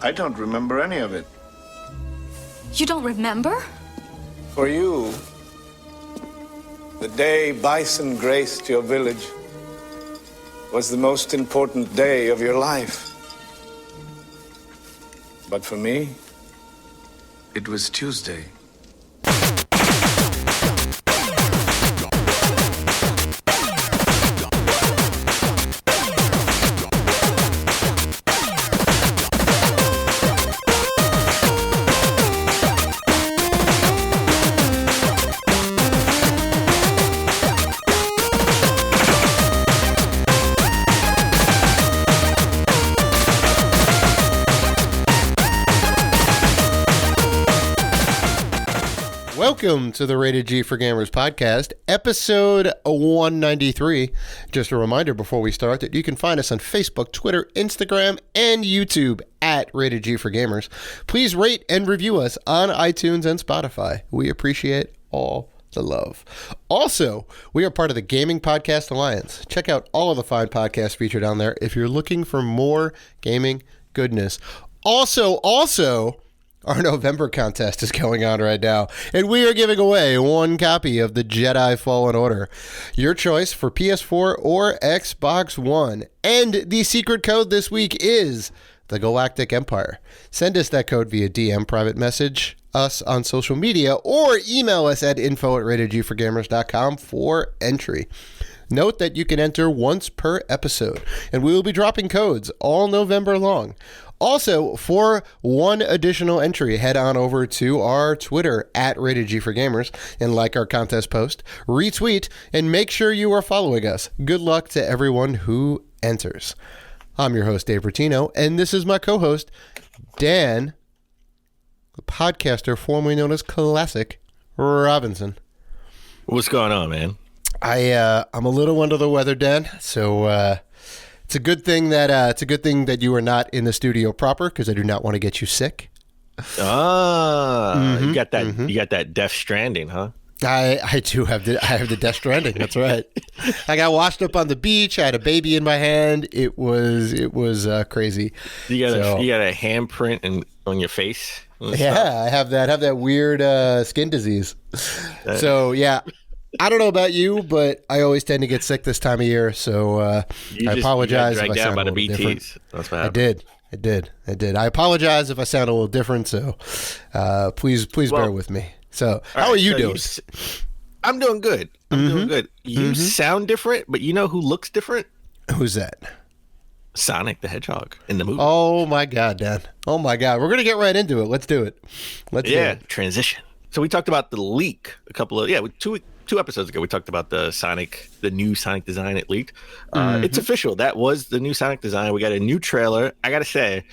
I don't remember any of it. You don't remember? For you, the day bison graced your village was the most important day of your life. But for me, it was Tuesday. Welcome to the Rated G for Gamers podcast, episode 193. Just a reminder before we start that you can find us on Facebook, Twitter, Instagram, and YouTube at Rated G for Gamers. Please rate and review us on iTunes and Spotify. We appreciate all the love. Also, we are part of the Gaming Podcast Alliance. Check out all of the fine podcasts featured on there if you're looking for more gaming goodness. Also, our November contest is going on right now, and we are giving away one copy of the Jedi Fallen Order. Your choice for PS4 or Xbox One. And the secret code this week is the Galactic Empire. Send us that code via DM, private message us on social media, or email us at info@ratedgforgamers.com for entry. Note that you can enter once per episode, and we will be dropping codes all November long. Also, for one additional entry, head on over to our Twitter at Rated G for Gamers and like our contest post, retweet, and make sure you are following us. Good luck to everyone who enters. I'm your host, Dave Bertino, and this is my co-host, Dan, the podcaster formerly known as Classic Robinson. What's going on, man? I'm a little under the weather, Dan, so it's a good thing that you are not in the studio proper, because I do not want to get you sick. You got that Death Stranding, huh? I do have the Death Stranding. That's right. I got washed up on the beach. I had a baby in my hand. It was crazy. You got a handprint on your face. Yeah, I have that weird skin disease. So yeah. I don't know about you, but I always tend to get sick this time of year, so I apologize if I sound a little different. That's what happened. I did. I apologize if I sound a little different, so please bear with me. So, how are you doing? I'm doing good. Doing good. You sound different, but you know who looks different? Who's that? Sonic the Hedgehog in the movie. Oh my God, Dan. Oh my God. We're going to get right into it. Let's do it. Do it. Transition. So we talked about the leak two episodes ago. We talked about the new Sonic design. It leaked. It's official. That was the new Sonic design. We got a new trailer. I gotta say,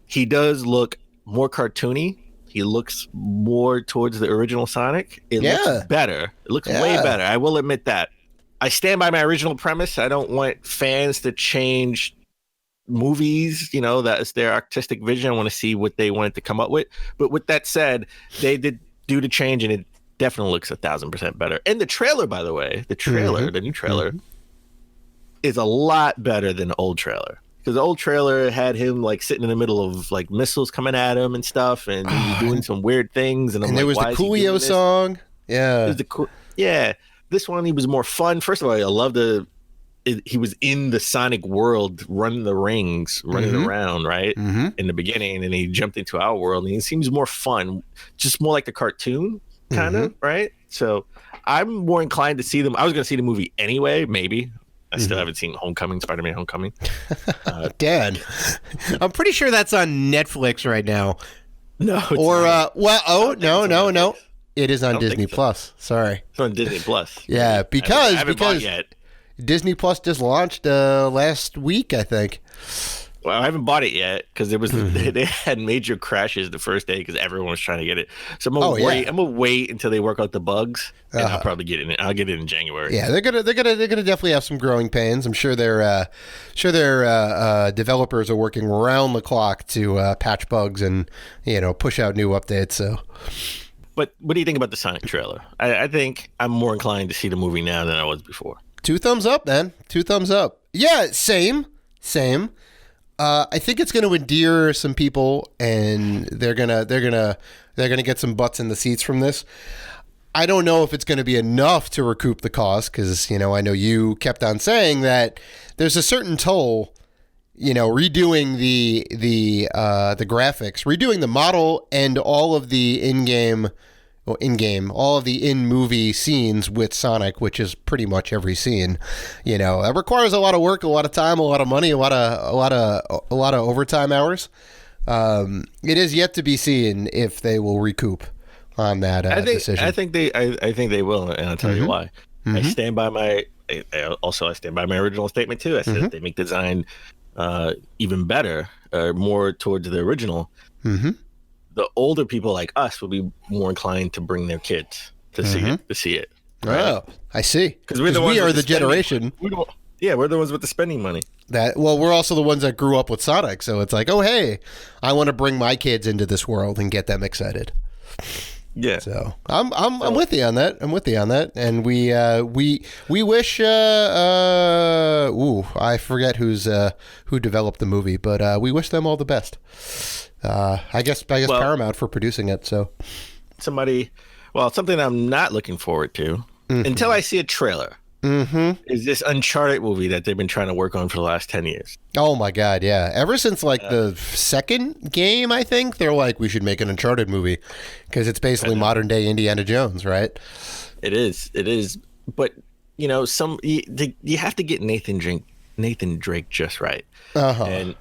he does look more cartoony. He looks more towards the original Sonic. It looks better. It looks way better. I will admit that. I stand by my original premise. I don't want fans to change movies. That's their artistic vision. I want to see what they wanted to come up with. But with that said, they did do the change, and it definitely looks 1,000% better. And the trailer, by the way, the new trailer is a lot better than the old trailer, because the old trailer had him like sitting in the middle of like missiles coming at him and stuff, and he was doing some weird things. And there was the Coolio song. Yeah. This one, he was more fun. First of all, I love he was in the Sonic world, running the rings, running around, right? In the beginning, and he jumped into our world, and he seems more fun, just more like the cartoon. Kind of, right? So I'm more inclined to see them. I was going to see the movie anyway, maybe. I still haven't seen Spider-Man Homecoming. Dad, I'm pretty sure that's on Netflix right now. No, it's not. No. It is on Disney Plus. Sorry. It's on Disney Plus. Yeah, because I haven't bought yet. Disney Plus just launched last week, I think. Well, I haven't bought it yet because they had major crashes the first day because everyone was trying to get it. So I'm gonna wait until they work out the bugs, and I'll probably get it. I'll get it in January. Yeah, they're gonna definitely have some growing pains. I'm sure their developers are working around the clock to patch bugs and push out new updates. So. But what do you think about the Sonic trailer? I think I'm more inclined to see the movie now than I was before. 2 thumbs up, man. 2 thumbs up. Yeah, same. I think it's going to endear some people, and they're gonna get some butts in the seats from this. I don't know if it's going to be enough to recoup the cost, because I know you kept on saying that there's a certain toll. Redoing the graphics, redoing the model, and all of the all of the in-movie scenes with Sonic, which is pretty much every scene. It requires a lot of work, a lot of time, a lot of money, a lot of overtime hours. It is yet to be seen if they will recoup on that decision. I think they will, and I'll tell you why. I stand by my original statement too. I said if they make the design even better, more towards the original. The older people like us will be more inclined to bring their kids to see it. Right? Oh, I see. Because we are the generation. We're the ones with the spending money. We're also the ones that grew up with Sonic, so it's like, oh hey, I want to bring my kids into this world and get them excited. Yeah. So I'm with you on that. And we wish. I forget who developed the movie, but we wish them all the best. I guess Paramount for producing it. So something I'm not looking forward to until I see a trailer. Is this Uncharted movie that they've been trying to work on for the last 10 years? Oh my God, yeah. Ever since the second game, I think they're like, we should make an Uncharted movie, because it's basically modern day Indiana Jones, right? It is. But you have to get Nathan Drake just right. And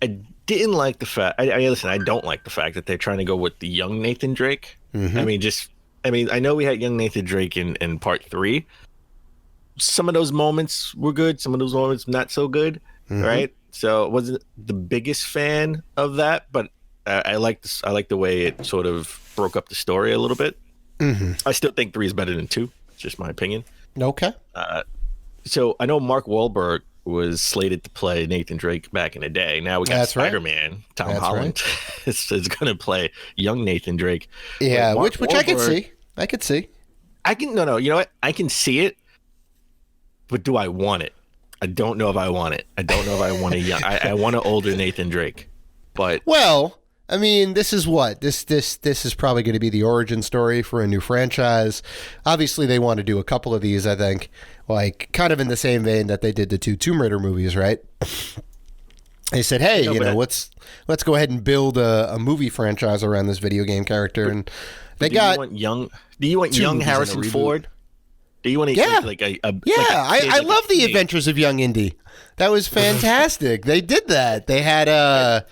I didn't like the fact. I don't like the fact that they're trying to go with the young Nathan Drake. I know we had young Nathan Drake in part 3. Some of those moments were good, some of those moments not so good, right? So I wasn't the biggest fan of that, but I like the way it sort of broke up the story a little bit. I still think 3 is better than 2. It's just my opinion. Okay. So I know Mark Wahlberg was slated to play Nathan Drake back in the day. Now we got Spider-Man. Right. Tom Holland is going to play young Nathan Drake. Yeah, which I could see. No. You know what? I can see it. But do I want it? I don't know if I want it. I don't know if I want a young. I want an older Nathan Drake. But this is what this is probably going to be the origin story for a new franchise. Obviously, they want to do a couple of these. I think, kind of in the same vein that they did the 2 Tomb Raider movies, right? They said, "Hey, let's go ahead and build a movie franchise around this video game character." And do you want young Harrison Ford? Do you want to I love the Adventures of Young Indy. That was fantastic. They did that. They had I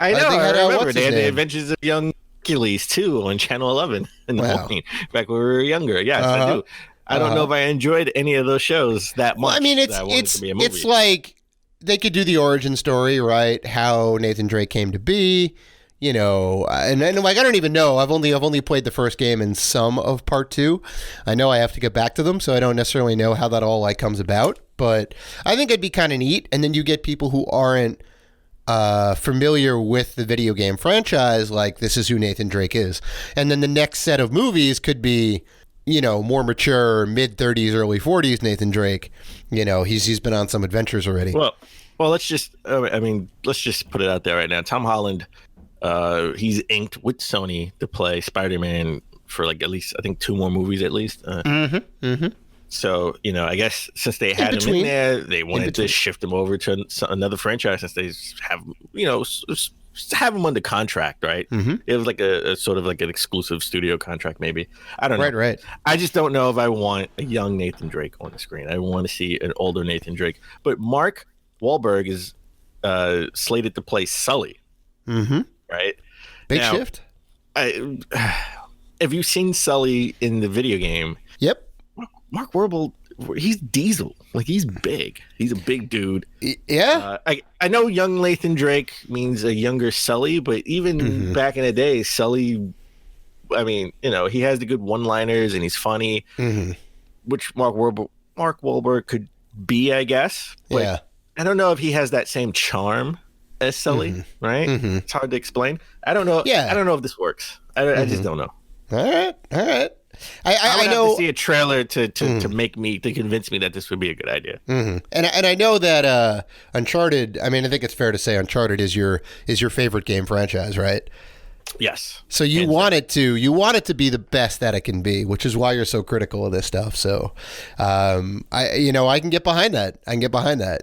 remember they had the Adventures of Young Hercules too on Channel 11 in the morning back when we were younger. Yes, I do. I don't know if I enjoyed any of those shows that much. It's like they could do the origin story, right? How Nathan Drake came to be. And I don't even know. I've only played the first game and some of part 2. I know I have to get back to them, so I don't necessarily know how that all comes about. But I think it'd be kind of neat. And then you get people who aren't familiar with the video game franchise, like this is who Nathan Drake is. And then the next set of movies could be, more mature, mid-30s, early 40s Nathan Drake. He's been on some adventures already. Well, let's just put it out there right now. Tom Holland. He's inked with Sony to play Spider-Man for at least I think 2 more movies at least. So I guess since they had him in there, they wanted to shift him over to another franchise since they have have him under contract, right? It was a sort of an exclusive studio contract, maybe. I don't know. Right. I just don't know if I want a young Nathan Drake on the screen. I want to see an older Nathan Drake. But Mark Wahlberg is slated to play Sully. Right? Big shift. Have you seen Sully in the video game? Yep. Mark Wahlberg, he's Diesel. He's big. He's a big dude. Yeah. I know young Nathan Drake means a younger Sully, but even back in the day, Sully, he has the good one-liners and he's funny, which Mark Wahlberg could be, I guess. But I don't know if he has that same charm as Sully, right? It's hard to explain. I don't know. Yeah. I don't know if this works. I just don't know. All right. I would know. have to see a trailer to convince me that this would be a good idea. Mm-hmm. And I know that Uncharted. I mean, I think it's fair to say Uncharted is your favorite game franchise, right? Yes. So you want it to be the best that it can be, which is why you're so critical of this stuff. So, I can get behind that.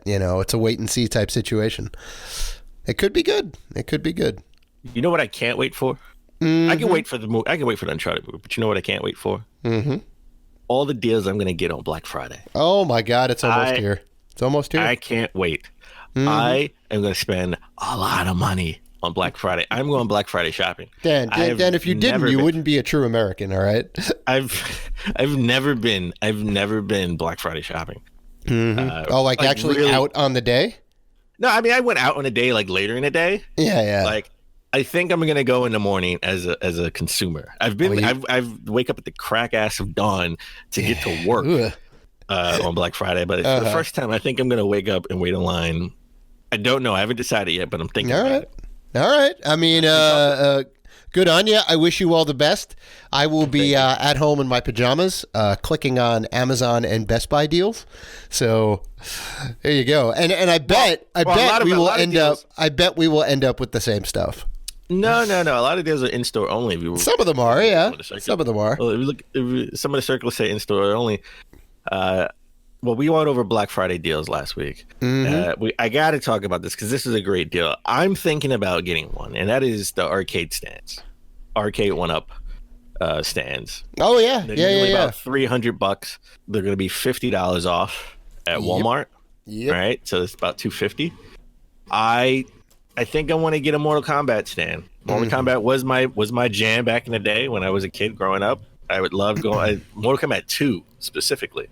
It's a wait and see type situation. It could be good. You know what I can't wait for? Mm-hmm. I can wait for the Uncharted movie, but you know what I can't wait for? Mm-hmm. All the deals I'm going to get on Black Friday. Oh my God, it's almost here. It's almost here. I can't wait. Mm-hmm. I am going to spend a lot of money on Black Friday. I'm going Black Friday shopping. Dan, if you didn't, you wouldn't be a true American, all right? I've never been Black Friday shopping. Mm-hmm. Like actually really, out on the day? No, I mean I went out on a day like later in the day. Yeah. Like I think I'm gonna go in the morning as a consumer. I've wake up at the crack ass of dawn to get to work on Black Friday, but for the first time I think I'm gonna wake up and wait in line. I don't know. I haven't decided yet, but I'm thinking about it. All right. I mean, good on you. I wish you all the best. I will be at home in my pajamas, clicking on Amazon and Best Buy deals. So there you go. And I bet we will end up with the same stuff. No. A lot of deals are in store only. Some of them are, yeah. Some of them are. Well, some of the circles say in store only. Well, we went over Black Friday deals last week. Mm-hmm. I got to talk about this because this is a great deal. I'm thinking about getting one, and that is the arcade stands, arcade one-up stands. Oh yeah, They're about $300. They're going to be $50 off at Walmart. Yep. Right, so it's about $250. I think I want to get a Mortal Kombat stand. Mortal Kombat was my jam back in the day when I was a kid growing up. I would love going Mortal Kombat 2 specifically.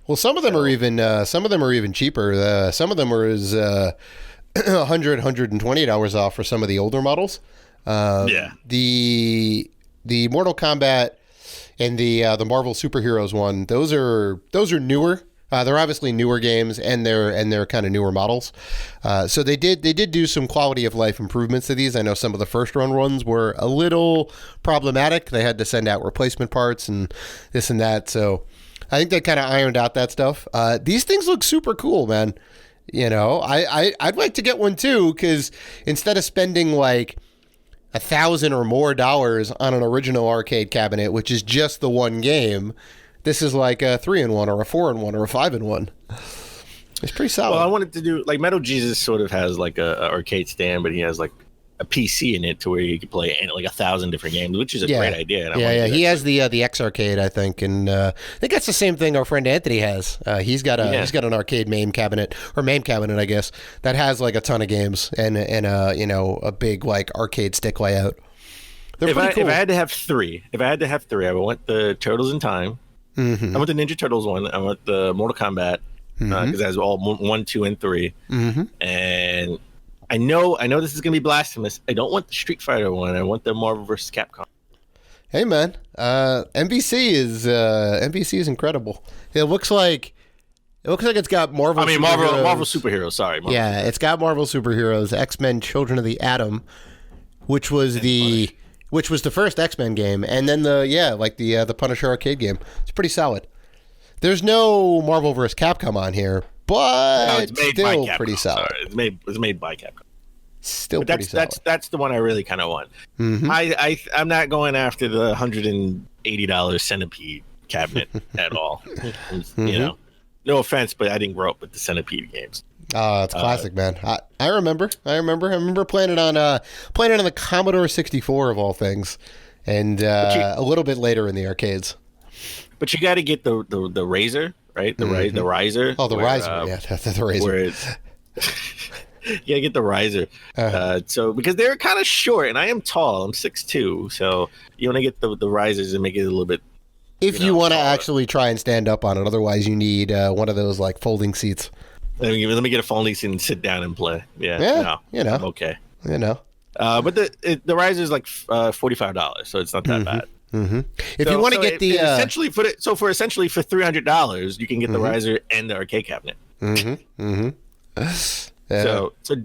Well, some of them are even cheaper. Some of them are as $120 off for some of the older models. The Mortal Kombat and the Marvel Superheroes one, those are newer. They're obviously newer games, and they're kind of newer models. So they did do some quality of life improvements to these. I know some of the first run ones were a little problematic. They had to send out replacement parts and this and that. So I think they kind of ironed out that stuff. These things look super cool, man. I'd like to get one too, because instead of spending like $1,000 or more on an original arcade cabinet, which is just the one game, this is like a 3-in-1 or a 4-in-1 or a 5-in-1. It's pretty solid. Well, I wanted to do like Metal Jesus sort of has like a arcade stand, but he has like a PC in it to where you can play like 1,000 different games, which is a great idea. And He has the X Arcade, I think, and I think that's the same thing our friend Anthony has. He's got an arcade MAME cabinet, I guess, that has like a ton of games and a big like arcade stick layout. They're pretty cool. If I had to have three, I would want the Turtles in Time. Mm-hmm. I want the Ninja Turtles one. I want the Mortal Kombat because it has all 1, 2, and 3. Mm-hmm. And I know this is gonna be blasphemous. I don't want the Street Fighter one. I want the Marvel vs. Capcom. Hey man, MVC is incredible. It looks like it's got Marvel. Marvel superheroes. Sorry. It's got Marvel superheroes, X-Men: Children of the Atom, which was the first X-Men game, and then the Punisher arcade game. It's pretty solid. There's no Marvel vs. Capcom on here, but it's still pretty solid. Sorry, it's made by Capcom. Still pretty solid. That's the one I really kind of want. Mm-hmm. I'm not going after the $180 Centipede cabinet at all. Mm-hmm. No offense, but I didn't grow up with the Centipede games. Oh, it's classic, man. I remember playing it on the Commodore 64 of all things, and a little bit later in the arcades. But you got to get the Razor, right? The riser. Oh, the riser. The Razor. You gotta get the riser. So because they're kind of short, and I am tall. I'm 6'2", so you want to get the risers and make it a little bit. If you want to actually try and stand up on it, otherwise you need one of those like folding seats. Let me get a folding seat and sit down and play. I'm okay. But the riser is like $45, so it's not that bad. Mm-hmm. If you want to get the essentially for $300, you can get the riser and the arcade cabinet. Mm-hmm. Mm-hmm. So I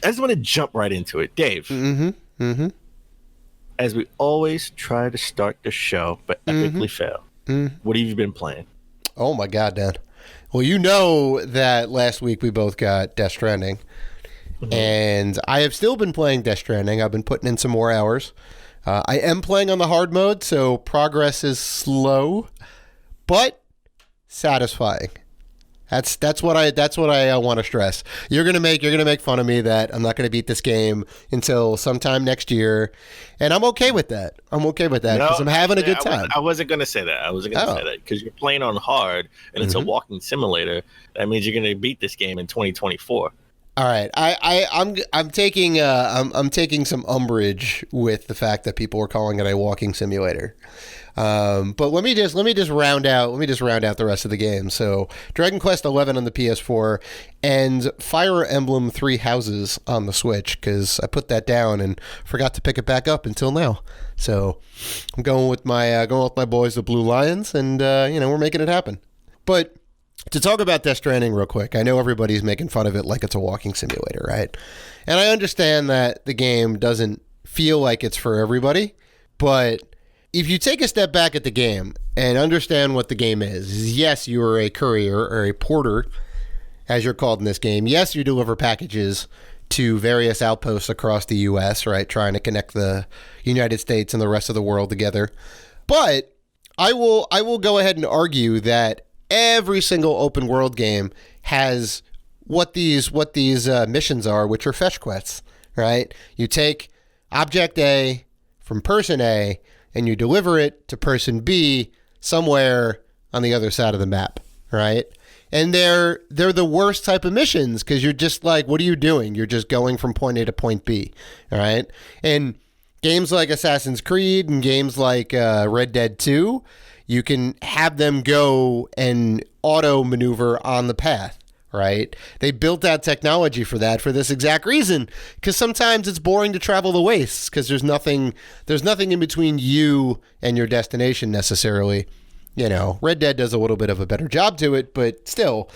just want to jump right into it, Dave. Mm-hmm. Mm-hmm. as we always try to start the show, but epically fail. What have you been playing? Oh my God, Dan. Well, you know that last week we both got Death Stranding. And I have still been playing Death Stranding. I've been putting in some more hours. I am playing on the hard mode, so progress is slow, but satisfying. That's what I want to stress. You're gonna make fun of me that I'm not gonna beat this game until sometime next year, and I'm okay with that. Because I'm having a good time. I wasn't gonna say that. Say that because you're playing on hard and it's a walking simulator. That means you're gonna beat this game in 2024. All right, I'm taking some umbrage with the fact that people are calling it a walking simulator. But let me just round out the rest of the game. So Dragon Quest XI on the PS4 and Fire Emblem Three Houses on the Switch, because I put that down and forgot to pick it back up until now. So I'm going with my boys, the Blue Lions, and we're making it happen. But to talk about Death Stranding real quick, I know everybody's making fun of it like it's a walking simulator, right? And I understand that the game doesn't feel like it's for everybody, but if you take a step back at the game and understand what the game is, yes, you are a courier or a porter, as you're called in this game. Yes, you deliver packages to various outposts across the U.S., right, trying to connect the United States and the rest of the world together. But I will go ahead and argue that every single open world game has what these missions are, which are fetch quests, right? You take object A from person A and you deliver it to person B somewhere on the other side of the map, right? And they're the worst type of missions because you're just like, what are you doing? You're just going from point A to point B, all right? And games like Assassin's Creed and games like Red Dead 2, you can have them go and auto maneuver on the path, right? They built that technology for this exact reason, because sometimes it's boring to travel the wastes because there's nothing in between you and your destination necessarily. Red Dead does a little bit of a better job to it, but still,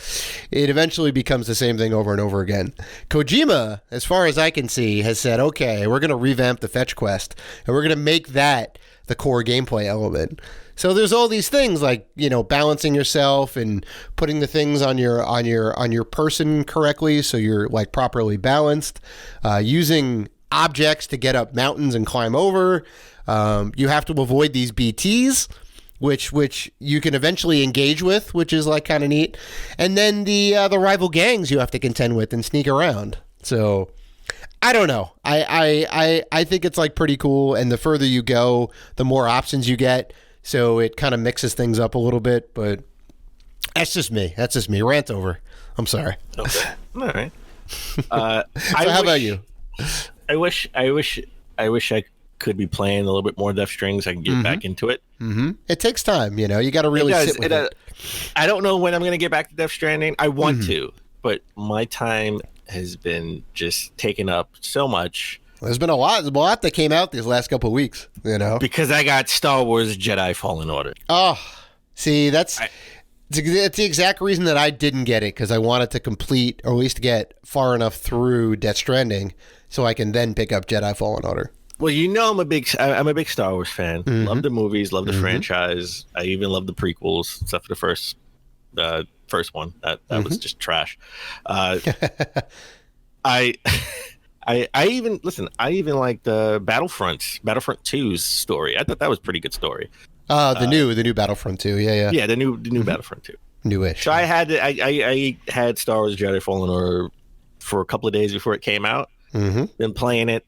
it eventually becomes the same thing over and over again. Kojima, as far as I can see, has said, okay, we're going to revamp the fetch quest, and we're going to make that the core gameplay element. So there's all these things like, balancing yourself and putting the things on your person correctly so you're like properly balanced, using objects to get up mountains and climb over. You have to avoid these BTs, which you can eventually engage with, which is like kind of neat. And then the rival gangs you have to contend with and sneak around. So I don't know. I think it's like pretty cool. And the further you go, the more options you get. So it kind of mixes things up a little bit, but that's just me. Rant over. I'm sorry. Okay. All right. How about you? I wish I could be playing a little bit more Death Stranding so I can get back into it. Mm-hmm. It takes time, you got to really sit with it. I don't know when I'm going to get back to Death Stranding. I want to, but my time has been just taken up so much. There's been a lot that came out these last couple of weeks, Because I got Star Wars Jedi Fallen Order. Oh, see, it's the exact reason that I didn't get it, because I wanted to complete, or at least get far enough through Death Stranding so I can then pick up Jedi Fallen Order. Well, I'm a big Star Wars fan. Love the movies, love the franchise. I even love the prequels, except for the first one. That was just trash. I even like the Battlefront 2's story. I thought that was a pretty good story. The new Battlefront 2, yeah. Yeah, the new Battlefront 2. Newish. So I had Star Wars Jedi Fallen Order for a couple of days before it came out. Been playing it.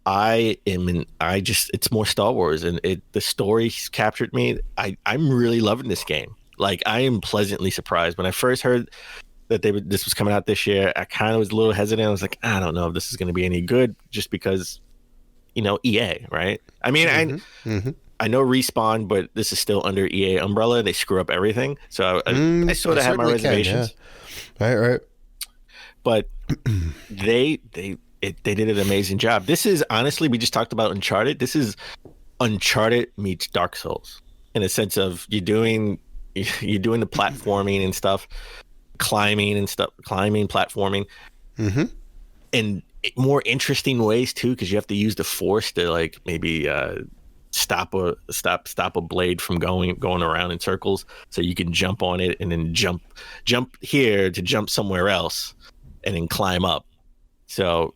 It's more Star Wars, and the story's captured me. I'm really loving this game. Like, I am pleasantly surprised. When I first heard that this was coming out this year, I kind of was a little hesitant. I was like, I don't know if this is going to be any good, just because, EA, right? I mean, I know Respawn, but this is still under EA umbrella. They screw up everything, so I sort of have my reservations. Yeah. Right. But they did an amazing job. This is, honestly, we just talked about Uncharted. This is Uncharted meets Dark Souls, in a sense of you're doing the platforming and stuff, climbing, platforming, and more interesting ways too, because you have to use the force to like maybe stop a blade from going around in circles, so you can jump on it and then jump here to jump somewhere else and then climb up. So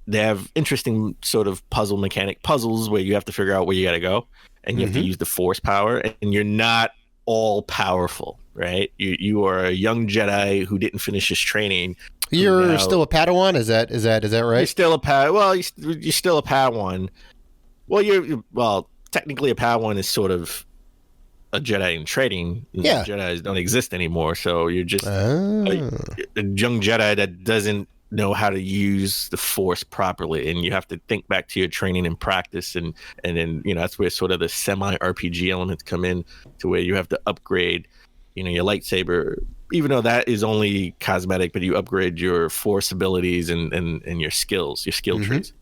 they have interesting sort of puzzles where you have to figure out where you got to go, and you have to use the force power, and you're not all powerful, right? You are a young Jedi who didn't finish his training. You're still a Padawan. Is that right? You're still a you're still a Padawan. Well, technically a Padawan is sort of a Jedi in training. Yeah, Jedis don't exist anymore, so you're just a young Jedi that doesn't know how to use the force properly, and you have to think back to your training and practice, and then that's where sort of the semi RPG elements come in, to where you have to upgrade your lightsaber, even though that is only cosmetic, but you upgrade your force abilities and your skill trees.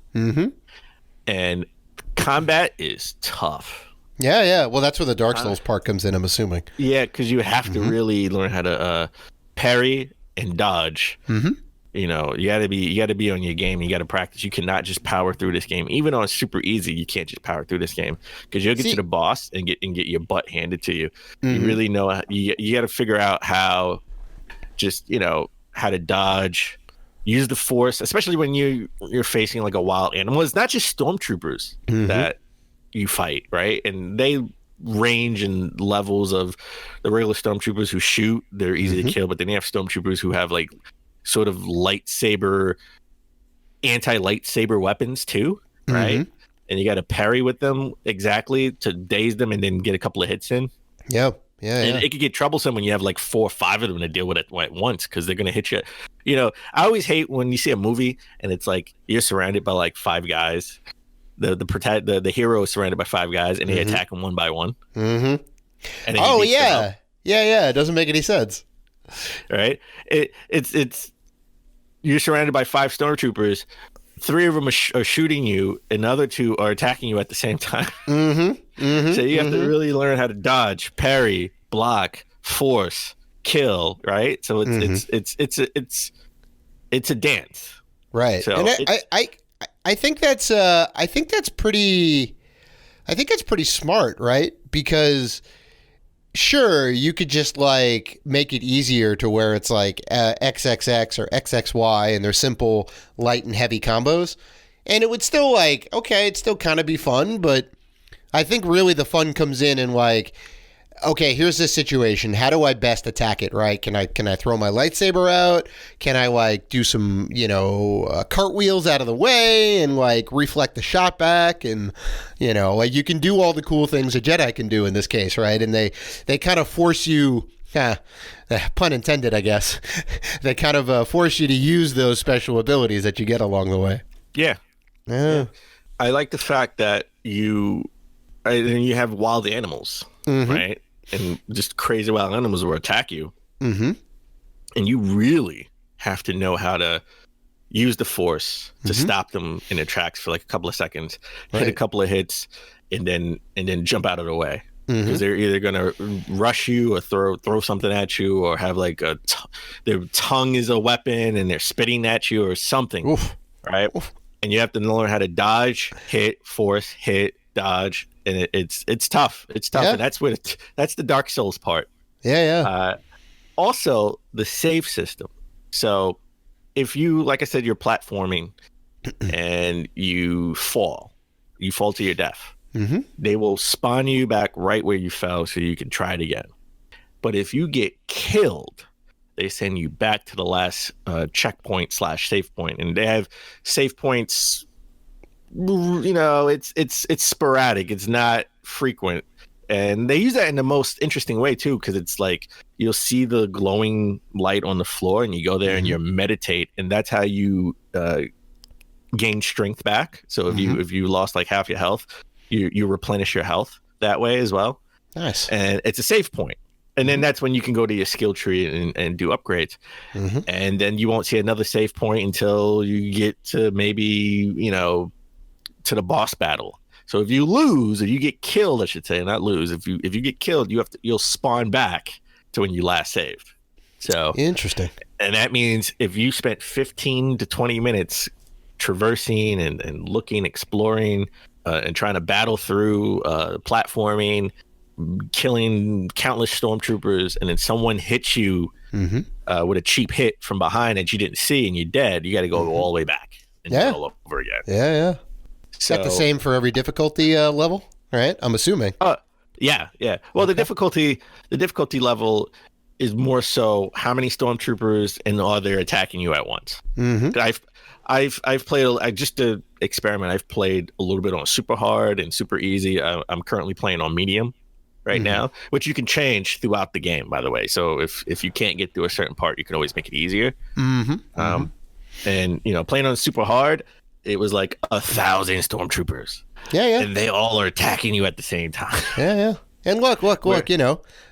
And combat is tough. Yeah. Well, that's where the Dark Souls part comes in, I'm assuming. Yeah, because you have to really learn how to parry and dodge. You got to be on your game. You got to practice. You cannot just power through this game, even though it's super easy. You can't just power through this game, because you'll get to the boss and get your butt handed to you. You really know you got to figure out how to dodge, use the force, especially when you're facing like a wild animal. It's not just stormtroopers that you fight, right? And they range in levels of the regular stormtroopers who shoot. They're easy to kill, but then you have stormtroopers who have like sort of anti-lightsaber weapons too, right? And you got to parry with them exactly to daze them and then get a couple of hits in. Yeah. And it could get troublesome when you have like 4 or 5 of them to deal with it at once, because they're going to hit you. I always hate when you see a movie and it's like you're surrounded by like 5 guys. The hero is surrounded by 5 guys, and they attack him one by one. And yeah. It doesn't make any sense, right? It's you're surrounded by 5 stormtroopers. 3 of them are shooting you, and the other 2 are attacking you at the same time. So you have to really learn how to dodge, parry, block, force, kill. Right? So it's a dance. Right. So and I think that's pretty smart, right? Because sure, you could just like make it easier to where it's like XXX or XXY, and they're simple light and heavy combos, and it would still like, okay, it'd still kind of be fun. But I think really the fun comes in like, okay, here's this situation. How do I best attack it, right? Can I throw my lightsaber out? Can I like do some, cartwheels out of the way and like reflect the shot back? And, like you can do all the cool things a Jedi can do in this case, right? And they kind of force you, pun intended, I guess. They kind of force you to use those special abilities that you get along the way. Yeah. I like the fact that you have wild animals, right? And just crazy wild animals will attack you. And you really have to know how to use the force to stop them in their tracks for like a couple of seconds, hit a couple of hits, and then jump out of the way. Because they're either going to rush you or throw something at you, or have like their tongue is a weapon and they're spitting at you or something. Right? And you have to learn how to dodge, hit, force, hit, dodge. And it's tough. It's tough, and that's the Dark Souls part. Also, the save system. So, if you, like I said, you're platforming and you fall to your death. They will spawn you back right where you fell, so you can try it again. But if you get killed, they send you back to the last checkpoint / save point, and they have save points. It's sporadic. It's not frequent, and they use that in the most interesting way too, because it's like you'll see the glowing light on the floor, and you go there and you meditate, and that's how you gain strength back. So if you lost like half your health, you replenish your health that way as well. Nice. And it's a save point. And then that's when you can go to your skill tree and do upgrades. And then you won't see another save point until you get to maybe to the boss battle. So if you lose, or you get killed, I should say, not lose. If you get killed, you'll spawn back to when you last saved. So interesting. And that means if you spent 15 to 20 minutes traversing and looking, exploring, and trying to battle through platforming, killing countless stormtroopers, and then someone hits you with a cheap hit from behind that you didn't see, and you're dead. You got to go all the way back and do it all over again. Yeah. So, got the same for every difficulty level, right? I'm assuming. Yeah. Well, the difficulty level is more so how many stormtroopers and are they attacking you at once. I've played just to experiment. I've played a little bit on super hard and super easy. I'm currently playing on medium right now, which you can change throughout the game, by the way. So if you can't get through a certain part, you can always make it easier. And playing on super hard, it was like 1,000 stormtroopers. Yeah. And they all are attacking you at the same time. Yeah. And look,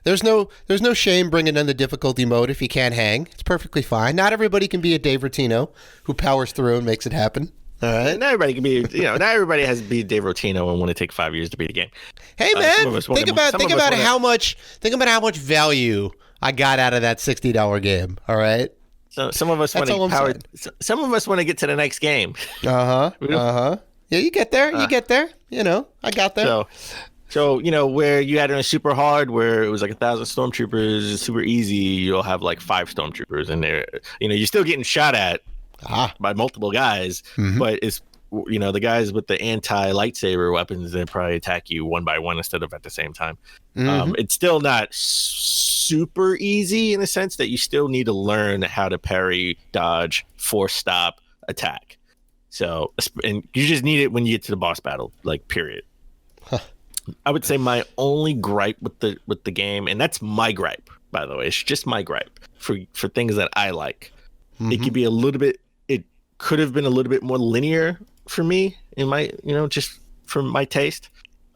there's no shame bringing in the difficulty mode if you can't hang. It's perfectly fine. Not everybody can be a Dave Rotino who powers through and makes it happen. All right. Not everybody can be, not everybody has to be Dave Rotino and want to take 5 years to beat a game. Hey man, think about how much value I got out of that $60 game. All right. So some of us want to power. Some of us want to get to the next game. Yeah, you get there. I got there. So where you had it on super hard, where it was like 1,000 stormtroopers, super easy. You'll have like 5 stormtroopers, and they're you're still getting shot at by multiple guys, but it's the guys with the anti lightsaber weapons, they probably attack you one by one instead of at the same time. It's still not super easy in the sense that you still need to learn how to parry, dodge, force stop, attack. So, and you just need it when you get to the boss battle, like period. I would say my only gripe with the game, and that's my gripe, by the way, it's just my gripe for things that I like. It could be it could have been a little bit more linear for me in my, just for my taste.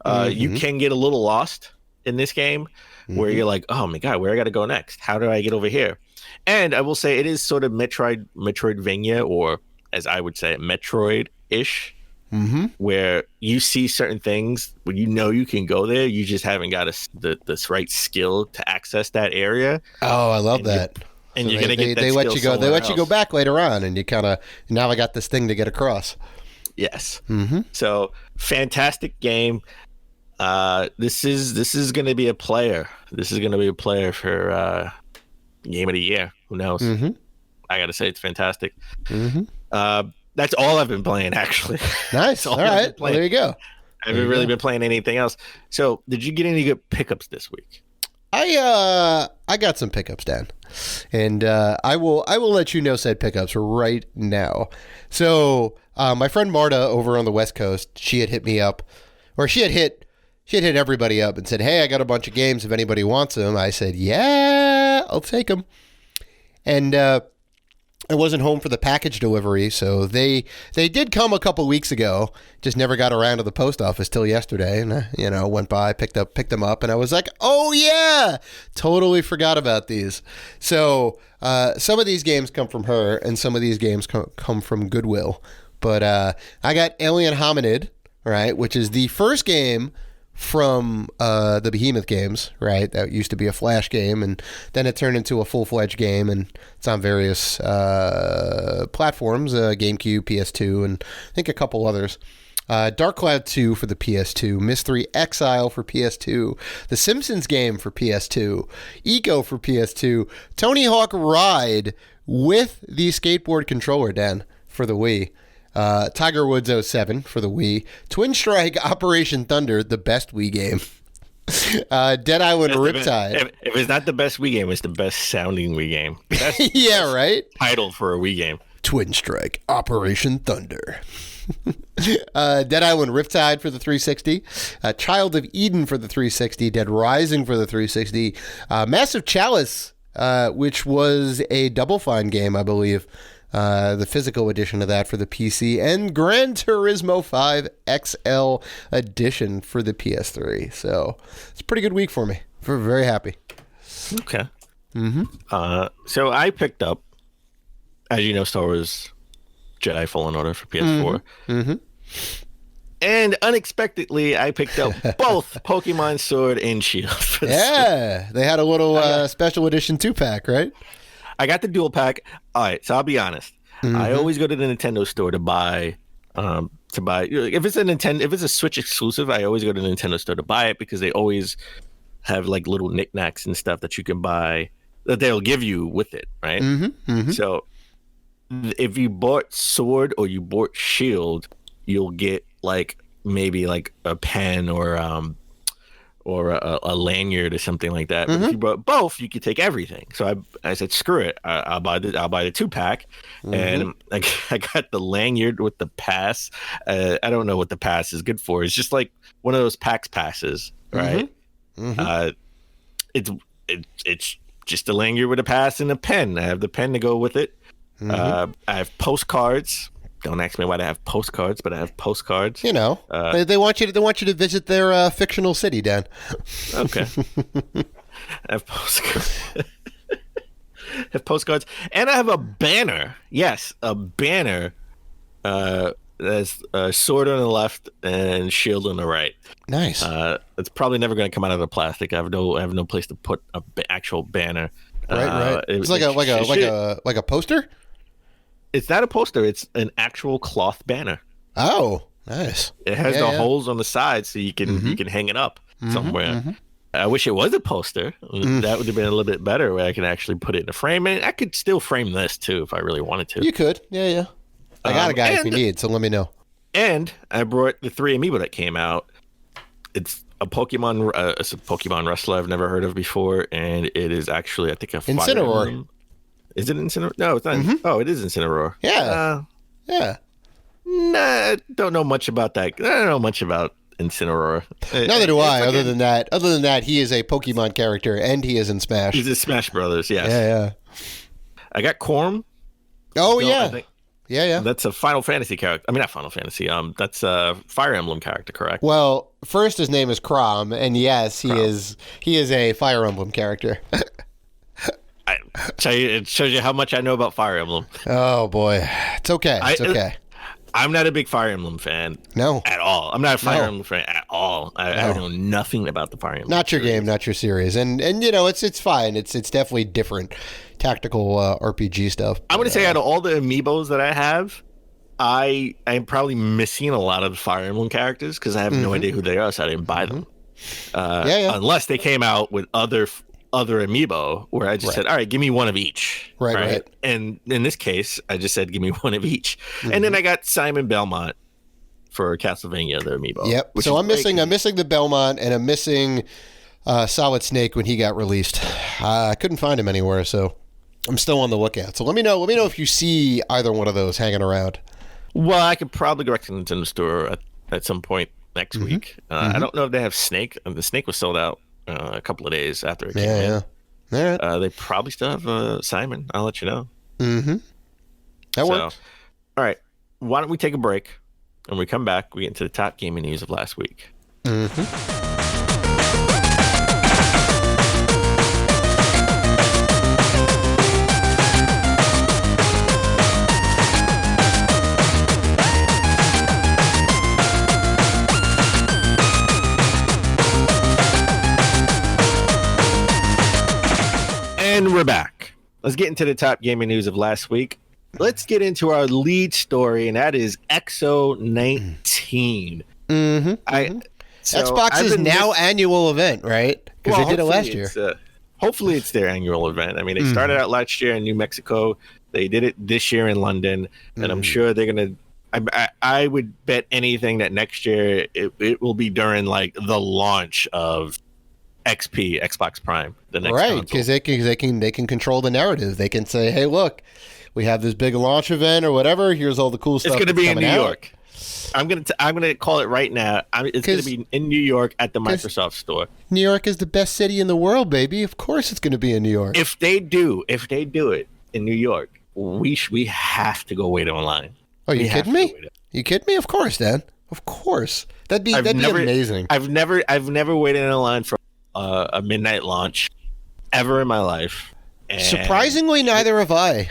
You can get a little lost in this game where you're like, oh my God, where I got to go next? How do I get over here? And I will say it is sort of Metroidvania, or as I would say, Metroid-ish, where you see certain things when you can go there, you just haven't got the right skill to access that area. Oh, I love that. And so you're gonna get that they let you go. They let else. You go back later on, and you kind of now I got this thing to get across. Yes. So fantastic game. This is going to be a player. This is going to be a player for game of the year. Who knows? I got to say it's fantastic. That's all I've been playing, actually. Nice. All right. Well, there you go. I haven't really been playing anything else. So, did you get any good pickups this week? I got some pickups, Dan, and I will let you know said pickups right now. So, my friend Marta over on the West Coast, she had hit me up, or she had hit everybody up and said, "Hey, I got a bunch of games. If anybody wants them," I said, "Yeah, I'll take them." And I wasn't home for the package delivery, so they did come a couple weeks ago. Just never got around to the post office till yesterday, and went by, picked them up, and I was like, "Oh yeah, totally forgot about these." So some of these games come from her, and some of these games come from Goodwill. But I got Alien Hominid, right, which is the first game from the Behemoth games, right? That used to be a Flash game, and then it turned into a full-fledged game, and it's on various platforms, GameCube, PS2, and I think a couple others. Dark Cloud 2 for the PS2, Mystery Exile for PS2, The Simpsons game for PS2, Eco for PS2, Tony Hawk Ride with the skateboard controller, Dan, for the Wii. Tiger Woods 07 for the Wii. Twin Strike Operation Thunder, the best Wii game. Dead Island Riptide. If it's not the best Wii game, it's the best sounding Wii game. Yeah, right? Title for a Wii game. Twin Strike Operation Thunder. Dead Island Riptide for the 360. Child of Eden for the 360. Dead Rising for the 360. Massive Chalice, which was a Double Fine game, I believe. The physical edition of that for the PC, and Gran Turismo 5 XL edition for the PS3. So it's a pretty good week for me. We're very happy. Okay. So I picked up, as you know, Star Wars Jedi Fallen Order for PS4. And unexpectedly, I picked up both Pokemon Sword and Shield. Yeah, they had a little special edition 2-pack, right? I got the dual pack. All right, so I'll be honest. I always go to the Nintendo store to buy. If it's a Switch exclusive, I always go to the Nintendo store to buy it because they always have like little knickknacks and stuff that you can buy that they'll give you with it, right? So if you bought Sword or you bought Shield, you'll get like maybe like a pen or a lanyard or something like that. But if you bought both, you could take everything. So I said, screw it. I'll buy the 2-pack, and I got the lanyard with the pass. I don't know what the pass is good for. It's just like one of those PAX passes, right? It's just a lanyard with a pass and a pen. I have the pen to go with it. I have postcards. Don't ask me why they have postcards, but I have postcards. You know, they want you to visit their fictional city, Dan. Okay. I have postcards. I have postcards, and I have a banner. Yes, a banner. That's a sword on the left and shield on the right. Nice. It's probably never going to come out of the plastic. I have no place to put an actual banner. Right. It's like a poster. It's not a poster. It's an actual cloth banner. Oh, nice. It has holes on the side so you can hang it up somewhere. I wish it was a poster. That would have been a little bit better where I can actually put it in a frame. And I could still frame this too if I really wanted to. You could. Yeah. I got a guy if you need, so let me know. And I brought the 3 amiibo that came out. It's a Pokemon. It's a Pokemon wrestler I've never heard of before, and it is actually, I think, a Incineroar. Is it Incineroar? No, it's not. Oh, it is Incineroar. Yeah. Yeah. Nah, I don't know much about that. I don't know much about Incineroar. Neither do I. Other than that, he is a Pokemon character, and he is in Smash. He's in Smash Brothers. Yes. Yeah. I got Corm. Oh yeah. Yeah. That's a Final Fantasy character. I mean, not Final Fantasy. That's a Fire Emblem character, correct? Well, first his name is Crom, and yes, he is a Fire Emblem character. It shows you how much I know about Fire Emblem. Oh boy, it's okay. It's okay. I'm not a big Fire Emblem fan. No, at all. I'm not a Fire Emblem fan at all. I know nothing about the Fire Emblem. Not your game, not your series, and you know it's fine. It's definitely different tactical RPG stuff. I'm gonna say out of all the amiibos that I have, I'm probably missing a lot of the Fire Emblem characters because I have no idea who they are, so I didn't buy them. Unless they came out with other amiibo where I just said, all right, give me one of each. Right. And in this case, I just said, give me one of each. And then I got Simon Belmont for Castlevania, the amiibo. Yep. So I'm missing the Belmont, and I'm missing Solid Snake when he got released. I couldn't find him anywhere, so I'm still on the lookout. So let me know if you see either one of those hanging around. Well, I could probably go back to the Nintendo store at some point next week. I don't know if they have Snake. The Snake was sold out a couple of days after it came in. Yeah. All right. They probably still have Simon. I'll let you know. That works. All right. Why don't we take a break? And when we come back, we get into the top gaming news of last week. And we're back. Let's get into the top gaming news of last week. Let's get into our lead story, and that is EXO 19. Xbox's now annual event, right? Because they did it last year. Hopefully it's their annual event. I mean, they started out last year in New Mexico. They did it this year in London, and I'm sure they're going to... I would bet anything that next year it will be during like the launch of XP, Xbox Prime, the next console. Because they can control the narrative. They can say, "Hey, look, we have this big launch event or whatever. Here's all the cool stuff." It's going to be in New York. I'm gonna call it right now. It's going to be in New York at the Microsoft store. New York is the best city in the world, baby. Of course, it's going to be in New York. If they do it in New York, we have to go wait online. Oh, you kidding me? You kidding me? Of course, Dan. Of course. That'd be amazing. I've never waited in a line for a midnight launch ever in my life. And surprisingly, neither have I.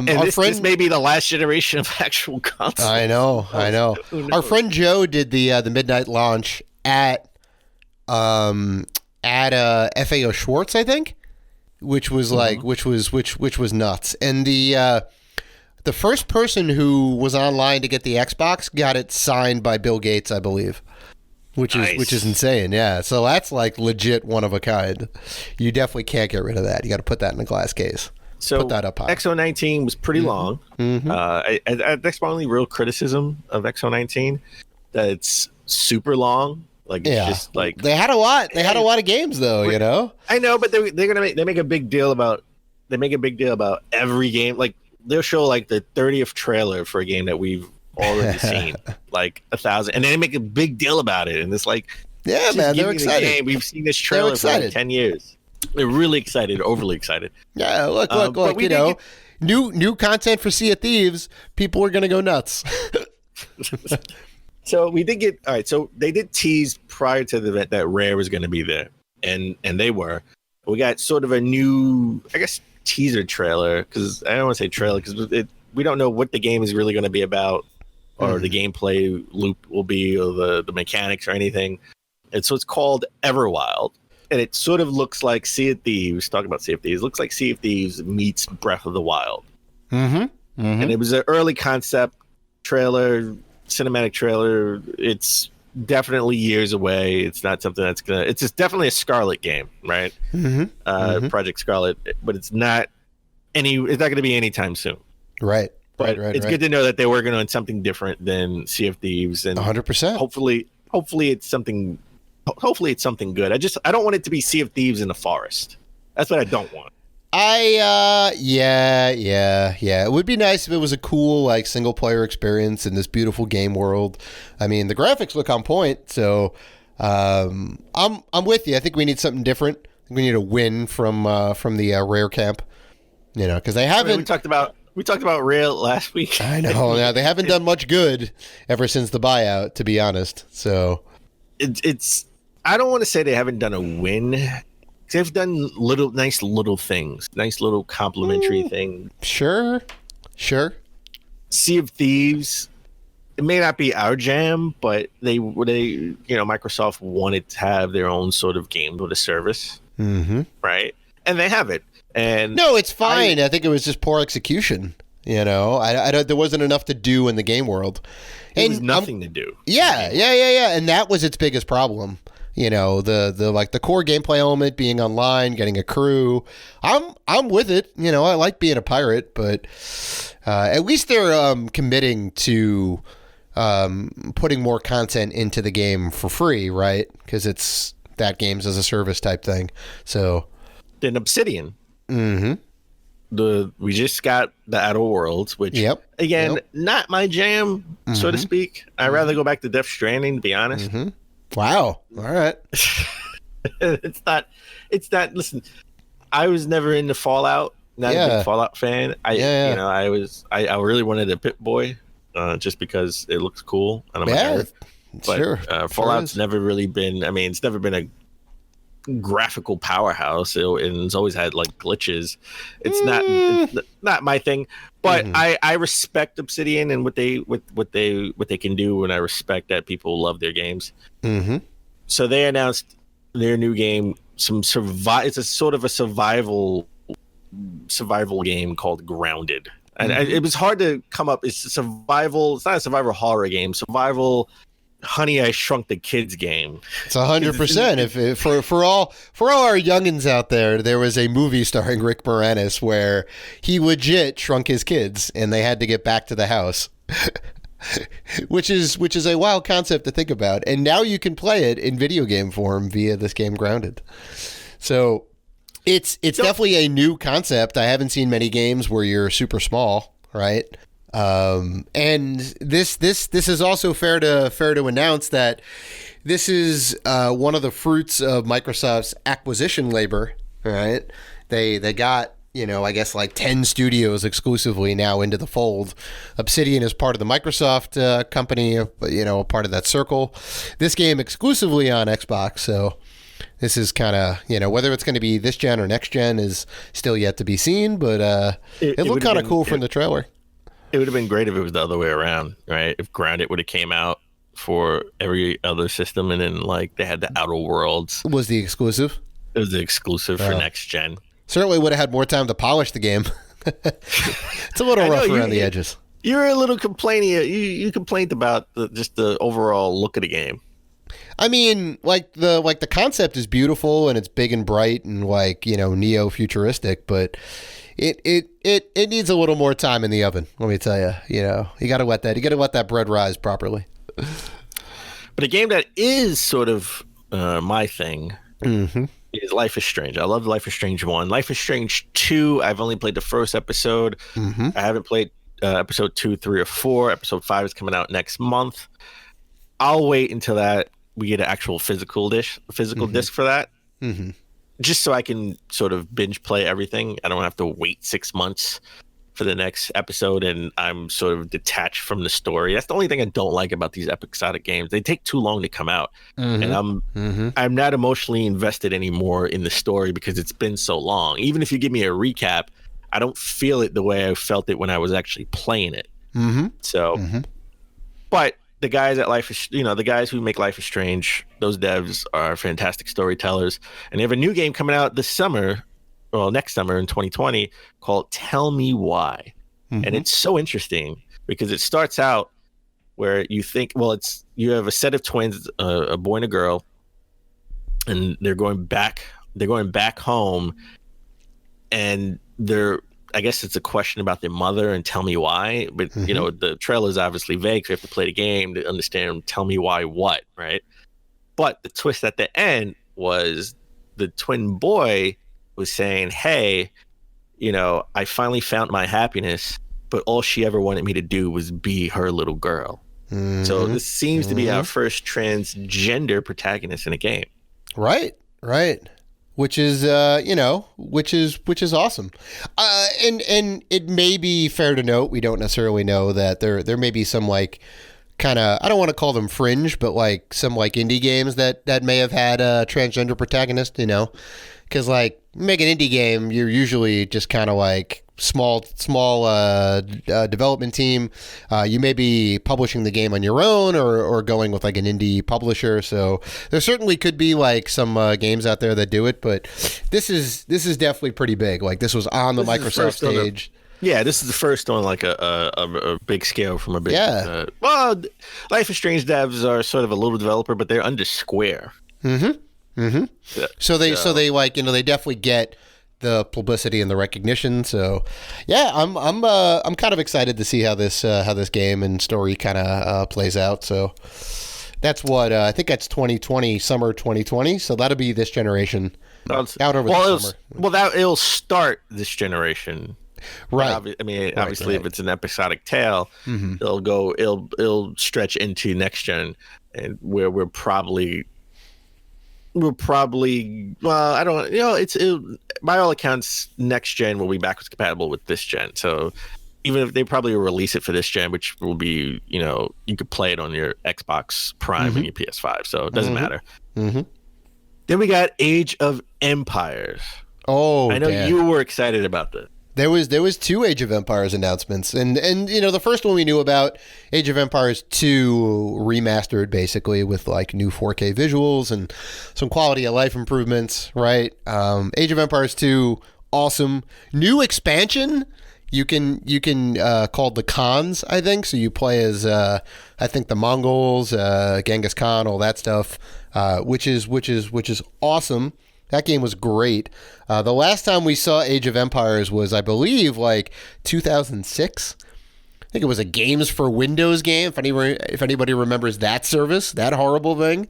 This may be the last generation of actual consoles. I know. Our friend Joe did the midnight launch at FAO Schwartz, I think, which was like which was nuts. And the the first person who was online to get the Xbox got it signed by Bill Gates, I believe. Which is insane, yeah. So that's like legit one of a kind. You definitely can't get rid of that. You got to put that in a glass case. So put that up high. XO19 was pretty long. That's my only real criticism of XO19, that it's super long. Like it's just like they had a lot. They had a lot of games though, you know. I know, but they make a big deal about every game. Like they'll show like the 30th trailer for a game that we've already seen like 1,000, and then they make a big deal about it, and it's like, yeah, man, they're excited. We've seen this trailer for like 10 years. They're really excited, overly excited. Yeah, look, you know, new content for Sea of Thieves. People are gonna go nuts. So we did get, all right, so they did tease prior to the event that Rare was going to be there, and they were. We got sort of a new, I guess, teaser trailer, because I don't want to say trailer, because we don't know what the game is really going to be about, or the gameplay loop will be, or the mechanics or anything. And so it's called Everwild, and it sort of looks like Sea of Thieves, talking about Sea of Thieves, looks like Sea of Thieves meets Breath of the Wild. And it was an early concept trailer, cinematic trailer. It's definitely years away. It's not something that's gonna, it's just definitely a Scarlet game, right? Project Scarlet, but it's not gonna be anytime soon, right? But it's good to know that they're working on something different than Sea of Thieves, and 100%. Hopefully it's something good. I don't want it to be Sea of Thieves in the forest. That's what I don't want. Yeah. It would be nice if it was a cool, like, single player experience in this beautiful game world. I mean, the graphics look on point, so I'm with you. I think we need something different. I think we need a win from the Rare camp, you know, because they haven't. I mean, we talked about Rare last week. I know. Now they haven't done much good ever since the buyout, to be honest. So it's. I don't want to say they haven't done a win. They've done nice little things, nice little complimentary things. Sure. Sea of Thieves, it may not be our jam, but they Microsoft wanted to have their own sort of game with a service, right? And they have it. And no, it's fine. I think it was just poor execution. You know, I don't. There wasn't enough to do in the game world. There was nothing to do. Yeah, and that was its biggest problem. You know, the core gameplay element, being online, getting a crew. I'm with it. You know, I like being a pirate, but at least they're committing to putting more content into the game for free, right? Because it's that games as a service type thing. So then Obsidian. We just got the Outer Worlds, which again, not my jam, so to speak. I'd rather go back to Death Stranding, to be honest. Wow. All right. It's not. Listen, I was never into Fallout. Not a big Fallout fan. I really wanted a Pip-Boy, just because it looks cool and I'm a nerd. But sure. Fallout's never really been. I mean, it's never been a graphical powerhouse, and it's always had like glitches. It's not my thing. But I respect Obsidian and what they can do, and I respect that people love their games. So they announced their new game. It's a sort of a survival game called Grounded, and it was hard to come up. It's survival. It's not a survival horror game. Survival. Honey, I Shrunk the Kids game. It's 100%. If for all our youngins out there was a movie starring Rick Moranis where he legit shrunk his kids and they had to get back to the house, which is a wild concept to think about. And now you can play it in video game form via this game Grounded. So it's definitely a new concept. I haven't seen many games where you're super small, right? And this is also fair to announce that this is one of the fruits of Microsoft's acquisition labor, right? They got, I guess like 10 studios exclusively now into the fold. Obsidian is part of the Microsoft company, a part of that circle. This game exclusively on Xbox, so this is kind of, whether it's going to be this gen or next gen is still yet to be seen, but it looked kind of cool from the trailer. It would have been great if it was the other way around, right? If Grounded would have came out for every other system, and then like they had the Outer Worlds. Was the exclusive? It was the exclusive for next gen. Certainly would have had more time to polish the game. It's a little rough around the edges. You're a little complaining. You complained about just the overall look of the game. I mean, the concept is beautiful and it's big and bright and neo futuristic, but it needs a little more time in the oven. Let me tell you. You got to let that bread rise properly. But a game that is sort of my thing is Life is Strange. I love Life is Strange 1. Life is Strange 2, I've only played the first episode. I haven't played episode 2, 3, or 4. Episode 5 is coming out next month. I'll wait until that we get an actual physical disc for that. Just so I can sort of binge play everything. I don't have to wait 6 months for the next episode and I'm sort of detached from the story. That's the only thing I don't like about these episodic games. They take too long to come out. And I'm not emotionally invested anymore in the story because it's been so long. Even if you give me a recap, I don't feel it the way I felt it when I was actually playing it. But the guys at the guys who make Life is Strange, those devs are fantastic storytellers. And they have a new game coming out this summer, next summer in 2020, called Tell Me Why. And it's so interesting because it starts out where you think, you have a set of twins, a boy and a girl, and they're going back home, and I guess it's a question about their mother and tell me why, but the trailer is obviously vague, so you have to play the game to understand tell me why what, right? But the twist at the end was the twin boy was saying, hey, I finally found my happiness, but all she ever wanted me to do was be her little girl. So this seems to be our first transgender protagonist in a game. Right. Which is, which is awesome. And it may be fair to note, we don't necessarily know that there may be some kind of, I don't want to call them fringe, but some indie games that may have had a transgender protagonist, because make an indie game, you're usually just kind of small development team. You may be publishing the game on your own or going with an indie publisher. So there certainly could be some games out there that do it, but this is definitely pretty big. This was on the Microsoft stage. This is the first on a big scale from a big. Yeah. Life is Strange devs are sort of a little developer, but they're under Square. So they they definitely get the publicity and the recognition. So yeah, I'm kind of excited to see how this game and story kind of plays out. So that's what I think that's 2020, summer 2020. So that'll be this generation out over the summer. It'll start this generation. Right. Obviously, if it's an episodic tale, it'll stretch into next gen, and where we're probably I don't by all accounts next gen will be backwards compatible with this gen. So even if they probably will release it for this gen, which will be you could play it on your Xbox Prime and your PS5, so it doesn't matter. Then we got Age of Empires. I know you were excited about this. There was 2 Age of Empires announcements, and the first one we knew about, Age of Empires 2 remastered, basically with new 4K visuals and some quality of life improvements, right? Age of Empires 2, awesome. New expansion. You can called the Khans, I think. So you play as I think the Mongols, Genghis Khan, all that stuff, which is awesome. That game was great. The last time we saw Age of Empires was, I believe, 2006. I think it was a Games for Windows game, if anybody remembers that service, that horrible thing.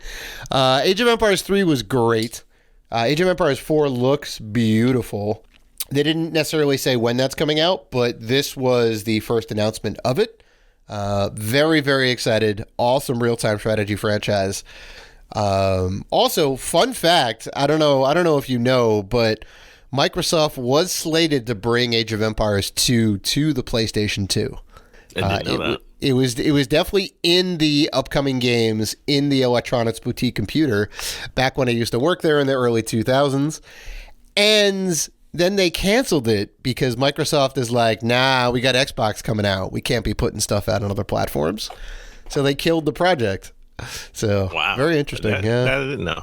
Age of Empires 3 was great. Age of Empires 4 looks beautiful. They didn't necessarily say when that's coming out, but this was the first announcement of it. Very, very excited. Awesome real-time strategy franchise. Also, fun fact, I don't know if you know, but Microsoft was slated to bring Age of Empires 2 to the PlayStation 2. I didn't know that. It was definitely in the upcoming games in the Electronics Boutique computer back when I used to work there in the early 2000s. And then they canceled it because Microsoft is nah, we got Xbox coming out. We can't be putting stuff out on other platforms. So they killed the project. So wow, very interesting. That I didn't know.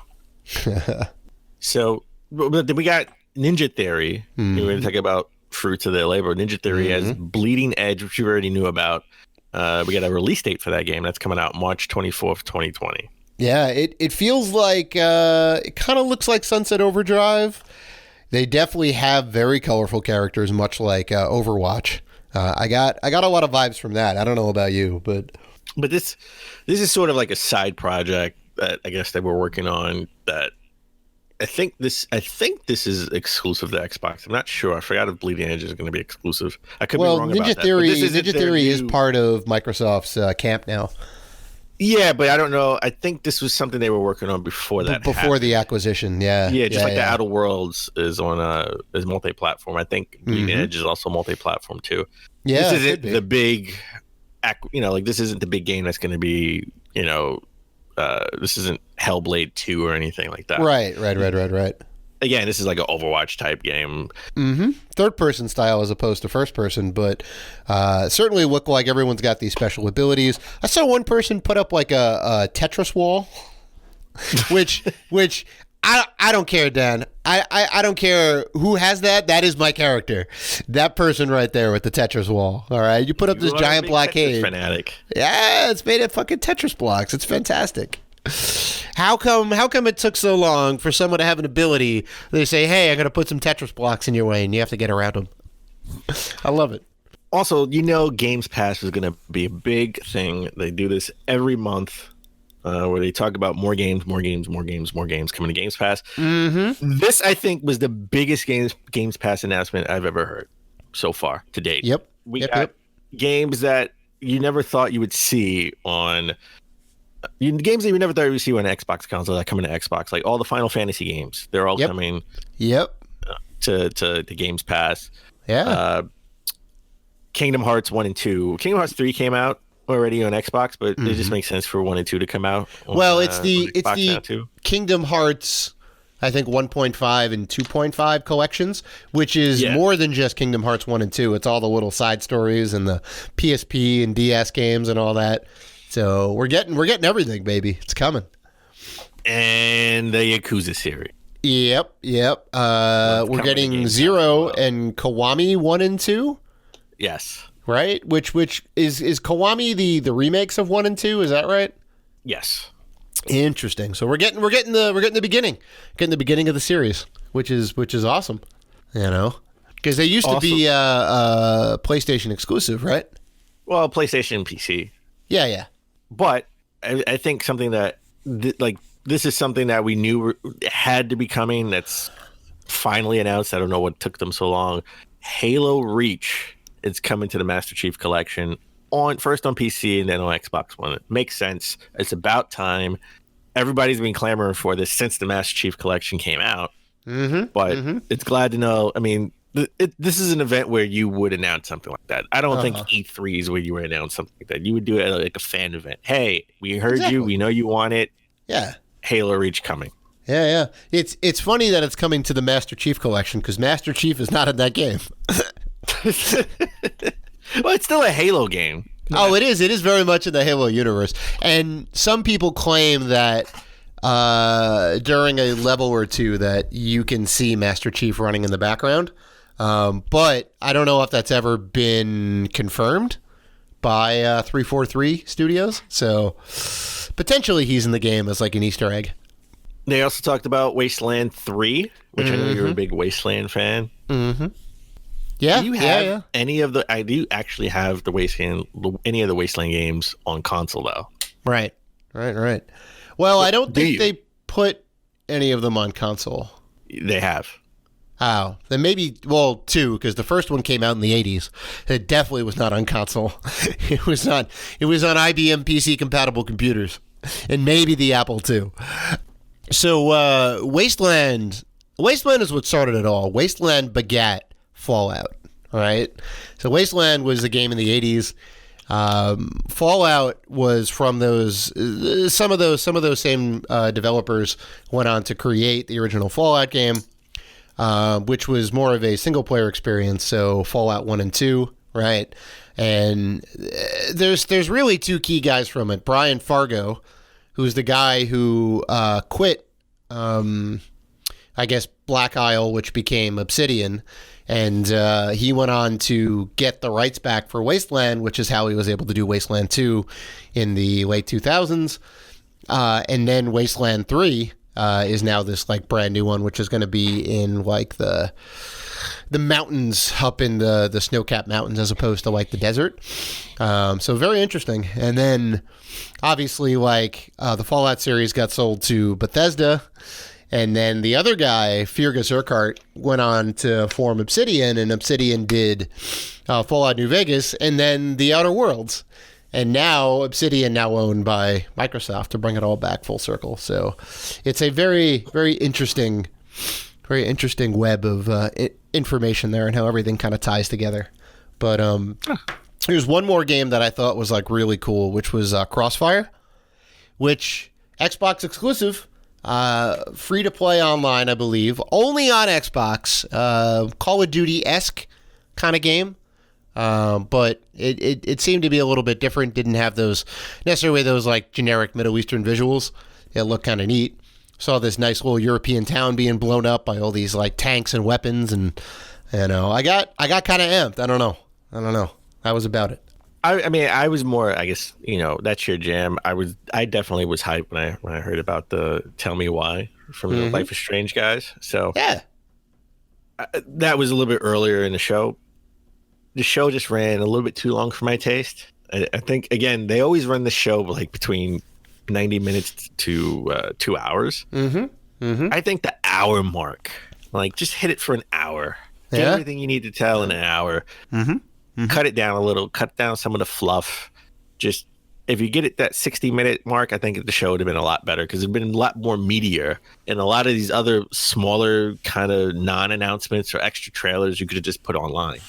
So, but then we got Ninja Theory. We're going to talk about fruits of their labor. Ninja Theory has Bleeding Edge, which you already knew about. We got a release date for that game. That's coming out March 24th, 2020. Yeah, it feels like it kind of looks like Sunset Overdrive. They definitely have very colorful characters, much like Overwatch. I got a lot of vibes from that. I don't know about you, but this is sort of like a side project that I guess they were working on. That I think this is exclusive to Xbox. I'm not sure. I forgot if Bleeding Edge is going to be exclusive. I could be wrong about that. Ninja Theory is part of Microsoft's camp now. Yeah, but I don't know. I think this was something they were working on before that. Before the acquisition, yeah. Yeah, just the Outer Worlds is on is multi-platform. I think Bleeding Edge is also multi-platform too. Yeah, this isn't the big, like this isn't the big game that's going to be, this isn't Hellblade 2 or anything like that. Right. Again, this is like an Overwatch type game. Third person style as opposed to first person, but certainly look like everyone's got these special abilities. I saw one person put up like a Tetris wall, which I don't care, Dan. I don't care who has that. That is my character. That person right there with the Tetris wall. All right, you put up this giant blockade. Fanatic. Yeah, it's made of fucking Tetris blocks. It's fantastic. How come it took so long for someone to have an ability? They say, hey, I'm going to put some Tetris blocks in your way, and you have to get around them. I love it. Also, Games Pass is going to be a big thing. They do this every month where they talk about more games coming to Games Pass. This, I think, was the biggest Games Pass announcement I've ever heard so far to date. Yep. We got games that you never thought you would see on... games that you never thought you would see on an Xbox console that coming to Xbox, like all the Final Fantasy games, they're all coming. To Games Pass. Yeah. Kingdom Hearts 1 and 2. Kingdom Hearts 3 came out already on Xbox, but it just makes sense for 1 and 2 to come out. It's the Kingdom Hearts, I think 1.5 and 2.5 collections, which is more than just Kingdom Hearts 1 and 2. It's all the little side stories and the PSP and DS games and all that. So we're getting everything, baby. It's coming. And the Yakuza series. Yep. We're getting Zero and Kiwami 1 and 2. Yes. Right? Which is Kiwami the remakes of 1 and 2, is that right? Yes. Interesting. So we're getting the beginning. Getting the beginning of the series, which is awesome. Because they used to be PlayStation exclusive, right? Well, PlayStation and PC. Yeah. But I think something that this is something that we knew had to be coming. That's finally announced. I don't know what took them so long. Halo Reach is coming to the Master Chief Collection first on PC and then on Xbox One. It makes sense. It's about time. Everybody's been clamoring for this since the Master Chief Collection came out. But it's glad to know. I mean, this is an event where you would announce something like that. I don't think E3 is where you would announce something like that. You would do it at like a fan event. Hey, we heard you. We know you want it. Yeah. Halo Reach coming. Yeah. It's funny that it's coming to the Master Chief Collection because Master Chief is not in that game. Well, it's still a Halo game. Oh, it is. It is very much in the Halo universe. And some people claim that during a level or two that you can see Master Chief running in the background. But I don't know if that's ever been confirmed by 343 Studios. So potentially he's in the game as like an Easter egg. They also talked about Wasteland 3, which I know you're a big Wasteland fan. Yeah. Do you have any of the? Do you actually have any of the Wasteland games on console though? Right. Well, I don't think they put any of them on console. They have. Oh, then maybe, two, because the first one came out in the 80s. It definitely was not on console. It was on IBM PC compatible computers, and maybe the Apple too. So Wasteland is what started it all. Wasteland begat Fallout. All right. So Wasteland was a game in the 80s. Fallout was from those. Some of those same developers went on to create the original Fallout game. Which was more of a single player experience, so Fallout 1 and 2, right? And there's really two key guys from it. Brian Fargo, who's the guy who quit, I guess, Black Isle, which became Obsidian, And he went on to get the rights back for Wasteland, which is how he was able to do Wasteland 2 in the late 2000s. And then Wasteland 3 is now this like brand new one, which is going to be in like the mountains up in the snow-capped mountains as opposed to like the desert. So very interesting. And then obviously like the Fallout series got sold to Bethesda. And then the other guy, Fergus Urquhart, went on to form Obsidian, and Obsidian did Fallout New Vegas and then The Outer Worlds. And now Obsidian now owned by Microsoft to bring it all back full circle. So it's a very, very interesting web of information there and how everything kind of ties together. But there's one more game that I thought was like really cool, which was Crossfire, which Xbox exclusive. Free to play online, I believe, only on Xbox. Call of Duty-esque kind of game, but it seemed to be a little bit different. Didn't have those like generic Middle Eastern visuals. It looked kind of neat. Saw this nice little European town being blown up by all these like tanks and weapons, and I got kind of amped. I don't know. That was about it. I mean, I was more, I guess, that's your jam. I definitely was hyped when I heard about the Tell Me Why from the Life is Strange guys. So yeah, that was a little bit earlier in the show. The show just ran a little bit too long for my taste. I think, again, they always run the show like between 90 minutes to 2 hours. I think the hour mark, like just hit it for an hour. Get everything you need to tell in an hour. Cut it down a little, cut down some of the fluff. Just if you get it that 60-minute mark, I think the show would have been a lot better because it'd been a lot more meatier. And a lot of these other smaller kind of non-announcements or extra trailers you could have just put online.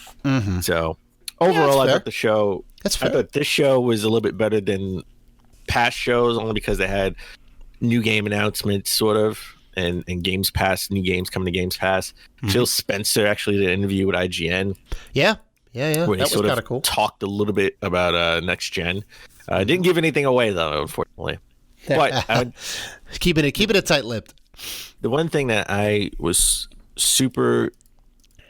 So overall, I thought I thought this show was a little bit better than past shows, only because they had new game announcements, sort of, and Games Pass, new games coming to Games Pass. Phil Spencer actually did an interview with IGN. Yeah. Where That he sort was of cool. talked a little bit about next gen. Didn't give anything away though, unfortunately. But keeping it tight-lipped. The one thing that I was super, I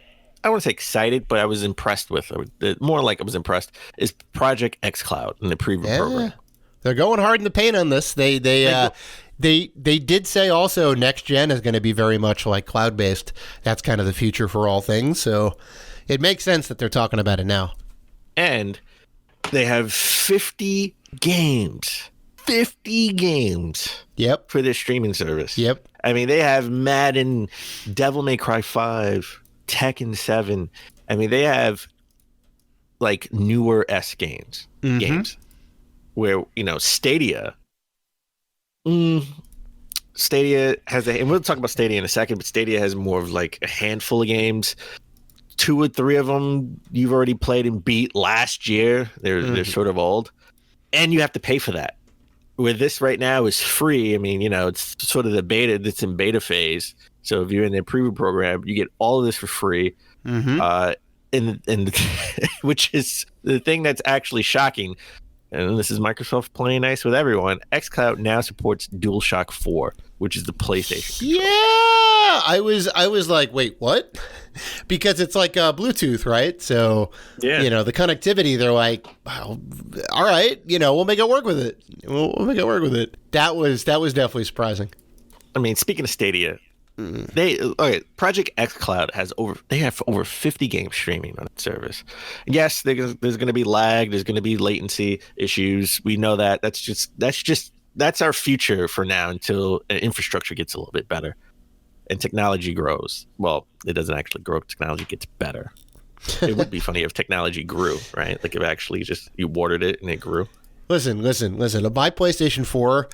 don't want to say excited, but I was impressed with, more like I was impressed, is Project xCloud in the preview program. They're going hard in the paint on this. They did say also next gen is going to be very much like cloud-based. That's kind of the future for all things. So it makes sense that they're talking about it now. And they have 50 games. 50 games. Yep. For their streaming service. Yep. I mean, they have Madden, Devil May Cry 5, Tekken 7. I mean, they have like newer games. Where, Stadia. Stadia has and we'll talk about Stadia in a second, but Stadia has more of like a handful of games. 2 or 3 of them you've already played and beat last year. They're sort of old, and you have to pay for that. Where this right now is free. I mean, it's sort of the beta. It's in beta phase. So if you're in their preview program, you get all of this for free. And which is the thing that's actually shocking. And this is Microsoft playing nice with everyone. xCloud now supports DualShock 4, which is the PlayStation controller. Yeah, I was like, wait, what? Because it's like Bluetooth, right? So, the connectivity, they're like, well, all right, we'll make it work with it. We'll make it work with it. That was definitely surprising. I mean, speaking of Stadia, Project xCloud have over 50 games streaming on its service. Yes, there's going to be lag, there's going to be latency issues. We know that. That's our future for now until infrastructure gets a little bit better and technology grows. Well, it doesn't actually grow. Technology gets better. It would be funny if technology grew, right? Like if actually just you watered it and it grew. Listen. If my PlayStation 4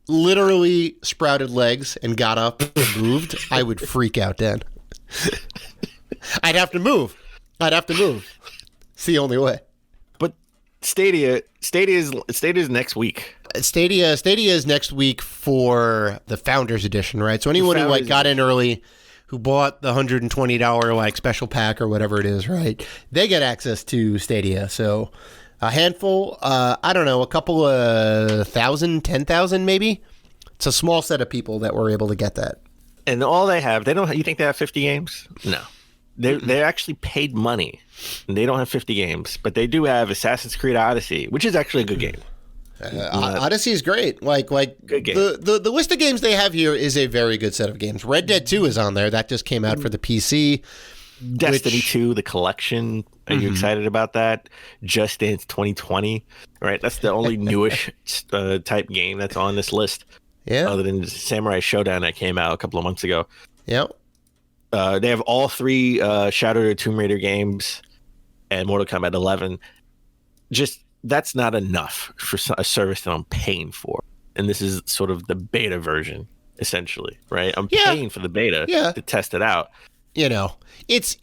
literally sprouted legs and got up and moved, I would freak out, Dan. I'd have to move. It's the only way. But Stadia is next week. Stadia is next week for the Founders Edition, right? So anyone who got in early, who bought the $120 special pack or whatever it is, right? They get access to Stadia. So a handful, I don't know, a couple of 10,000 maybe. It's a small set of people that were able to get that. And all they have, you think they have 50 games? No. They actually paid money, and they don't have 50 games, but they do have Assassin's Creed Odyssey, which is actually a good game. Odyssey is great. Like good game. The list of games they have here is a very good set of games. Red Dead 2 is on there. That just came out for the PC. Destiny 2, the collection. Are you excited about that? Just Dance 2020, right? That's the only newish type game that's on this list. Yeah. Other than Samurai Showdown that came out a couple of months ago. Yep. They have all 3 Shadow of the Tomb Raider games and Mortal Kombat 11. Just that's not enough for a service that I'm paying for. And this is sort of the beta version, essentially, right? I'm paying for the beta to test it out. You know, it's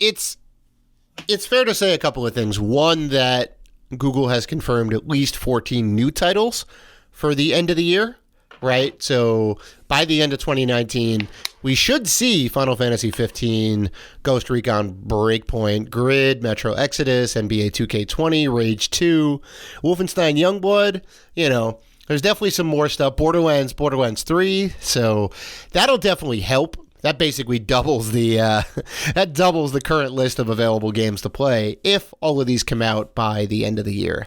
fair to say a couple of things. One, that Google has confirmed at least 14 new titles for the end of the year, right? So by the end of 2019, we should see Final Fantasy 15, Ghost Recon Breakpoint, Grid, Metro Exodus, NBA 2K20, Rage 2, Wolfenstein Youngblood. You know, there's definitely some more stuff. Borderlands 3. So that'll definitely help. That basically doubles the current list of available games to play if all of these come out by the end of the year.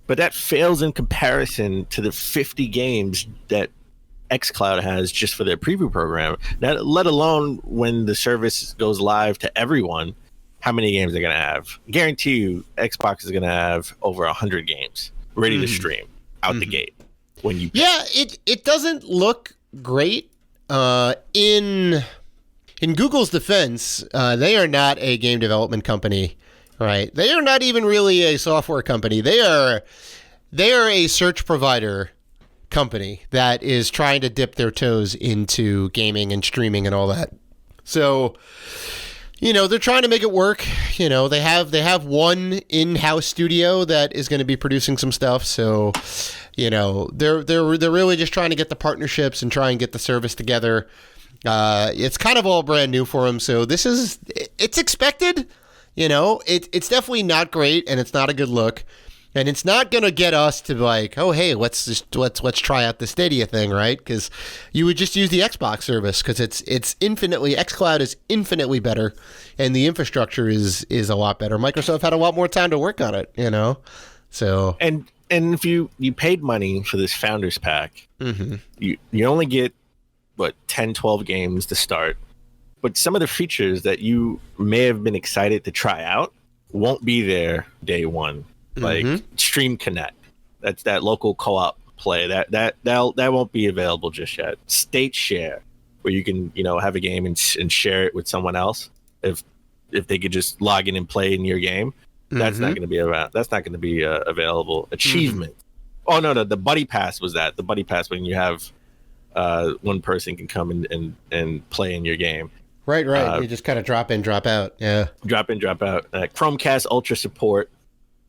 But that fails in comparison to the 50 games that xCloud has just for their preview program. Now, let alone when the service goes live to everyone, how many games they're going to have. Guarantee you, Xbox is going to have over 100 games ready to stream out the gate when you. Yeah, it doesn't look great. In Google's defense, they are not a game development company, right? They are not even really a software company. They are a search provider company that is trying to dip their toes into gaming and streaming and all that. So, you know, they're trying to make it work. You know, they have one in-house studio that is going to be producing some stuff. So, you know, they're really just trying to get the partnerships and try and get the service together. It's kind of all brand new for them. So it's expected. You know, it's definitely not great, and it's not a good look. And it's not going to get us to like, oh, hey, let's try out the Stadia thing, right? Because you would just use the Xbox service because it's infinitely, xCloud is infinitely better, and the infrastructure is a lot better. Microsoft had a lot more time to work on it, you know? So And if you paid money for this Founders Pack, you only get, 10, 12 games to start. But some of the features that you may have been excited to try out won't be there day one. Like Stream Connect, that's that local co-op play that won't be available just yet. State Share, where you can have a game and share it with someone else if they could just log in and play in your game. That's not going to be around. That's not going to be available. Achievement. Oh no, the Buddy Pass was that. The Buddy Pass when you have one person can come and play in your game. Right. You just kind of drop in, drop out. Yeah. Drop in, drop out. Chromecast Ultra support.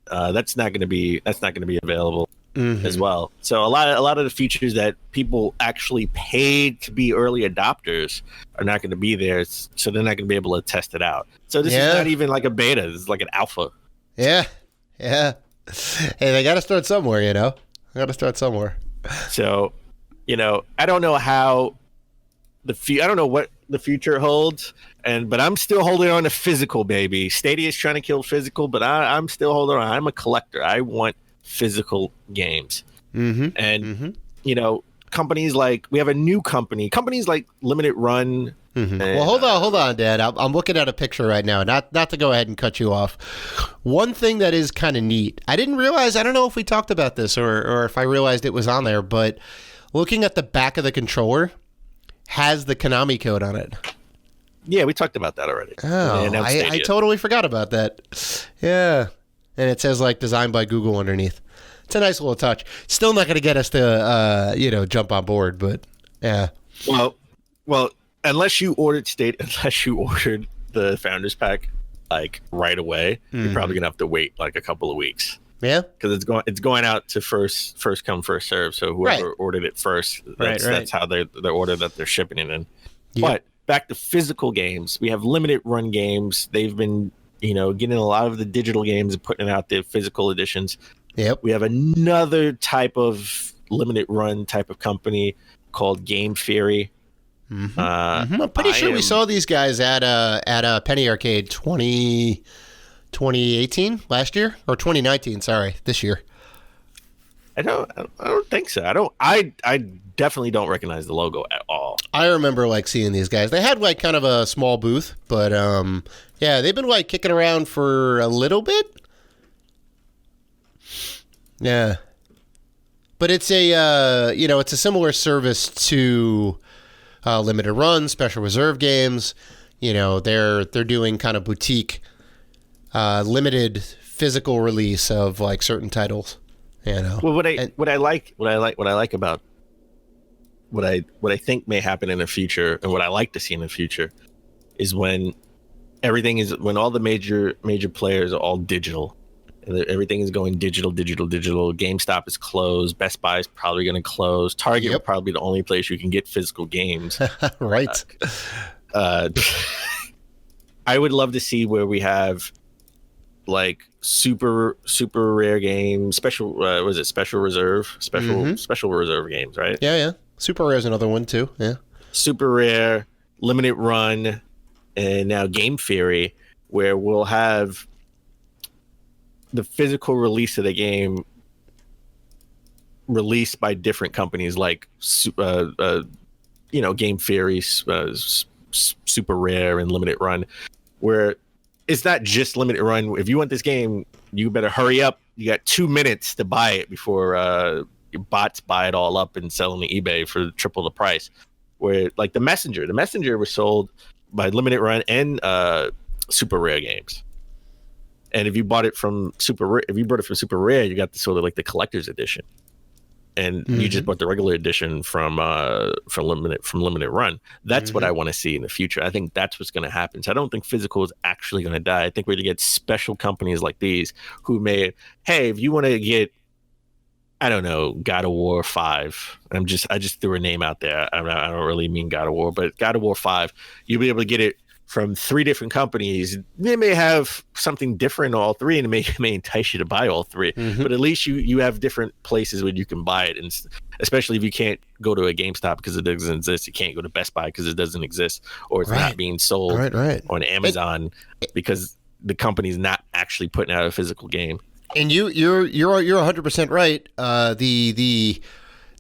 That's not going to be available as well. So a lot of the features that people actually paid to be early adopters are not going to be there. So they're not going to be able to test it out. So this is not even like a beta. This is like an alpha. Yeah. Hey, they got to start somewhere. So, I don't know how I don't know what the future holds, but I'm still holding on to physical, baby. Stadia is trying to kill physical, but I'm still holding on. I'm a collector. I want physical games. Companies like we have a new companies like Limited Run. Well, hold on, Dad. I'm looking at a picture right now. Not to go ahead and cut you off. One thing that is kind of neat. I didn't realize. I don't know if we talked about this or if I realized it was on there, but looking at the back of the controller has the Konami code on it. Yeah, we talked about that already. Oh, I totally forgot about that. Yeah. And it says like designed by Google underneath. It's a nice little touch. Still not going to get us to jump on board, but yeah. Well, unless you ordered the Founders Pack like right away, you're probably going to have to wait like a couple of weeks. Yeah. Because it's going out to first come first serve. So whoever ordered it first, that's how they order that they're shipping it in. Yep. But back to physical games, we have Limited Run games. They've been getting a lot of the digital games and putting out the physical editions. Yep. We have another type of Limited Run type of company called Game Theory. I'm pretty sure we saw these guys at Penny Arcade 2018 last year, or 2019. Sorry, this year. I don't think so. I definitely don't recognize the logo at all. I remember like seeing these guys. They had like kind of a small booth, but yeah, they've been like kicking around for a little bit. Yeah. But it's it's a similar service to limited run, special reserve games. They're doing kind of boutique limited physical release of like certain titles. Well, what I think may happen in the future, and what I like to see in the future, is when all the major players are all digital, and everything is going digital. GameStop is closed. Best Buy is probably going to close. Target will probably be the only place you can get physical games. Right. I would love to see where we have like super rare games, special reserve games, right? Yeah. Super rare is another one too. Yeah. Super rare, limited run, and now Game Theory, where we'll have the physical release of the game released by different companies, like Game Theory, Super Rare, and Limited Run, where it's not just limited run. If you want this game, you better hurry up. You got 2 minutes to buy it before your bots buy it all up and sell on the eBay for triple the price. Where like the Messenger was sold by limited run and super rare games. And if you bought it from super rare, you got the sort of like the collector's edition. And you just bought the regular edition from limited run. That's what I want to see in the future. I think that's what's going to happen. So I don't think physical is actually going to die. I think we're going to get special companies like these who may, hey, if you want to get, I don't know, God of War 5. I just threw a name out there. I don't really mean God of War, but God of War 5, you'll be able to get it from 3 different companies. They may have something different, all 3, and it may entice you to buy all 3. But at least you have different places where you can buy it, and especially if you can't go to a GameStop because it doesn't exist, you can't go to Best Buy because it doesn't exist, or it's not being sold on Amazon because the company's not actually putting out a physical game. And you're 100% right.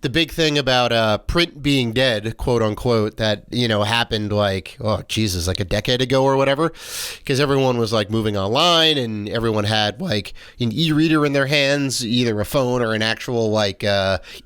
The big thing about print being dead, quote unquote, that happened like like a decade ago or whatever, because everyone was like moving online and everyone had like an e-reader in their hands, either a phone or an actual like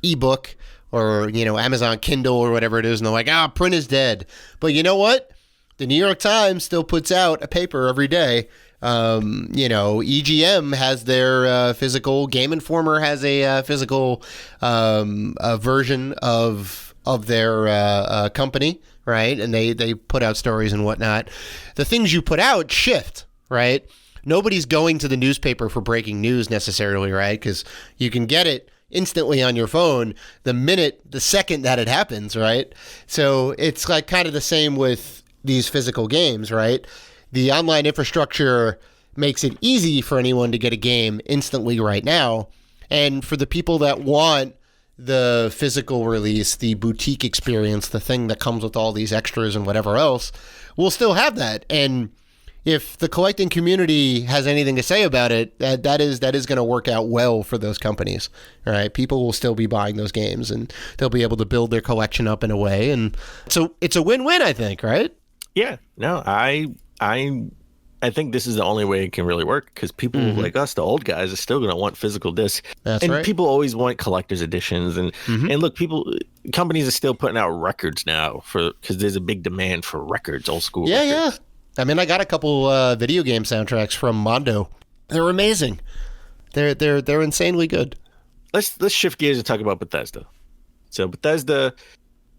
ebook or Amazon Kindle or whatever it is, and they're like, print is dead. But you know what? The New York Times still puts out a paper every day. EGM has their physical. Game Informer has a physical a version of their company, right? And they put out stories and whatnot. The things you put out shift, right? Nobody's going to the newspaper for breaking news necessarily, right? Because you can get it instantly on your phone the second that it happens, right? So it's like kind of the same with these physical games, right? The online infrastructure makes it easy for anyone to get a game instantly right now. And for the people that want the physical release, the boutique experience, the thing that comes with all these extras and whatever else, we'll still have that. And if the collecting community has anything to say about it, that is going to work out well for those companies, right? People will still be buying those games and they'll be able to build their collection up in a way. And so it's a win-win, I think, right? Yeah, no, I think this is the only way it can really work, because people like us, the old guys, are still going to want physical discs. That's and right. People always want collector's editions. And look, companies are still putting out records now because there's a big demand for records, old school records. Yeah. I mean, I got a couple video game soundtracks from Mondo. They're amazing. They're insanely good. Let's shift gears and talk about Bethesda. So Bethesda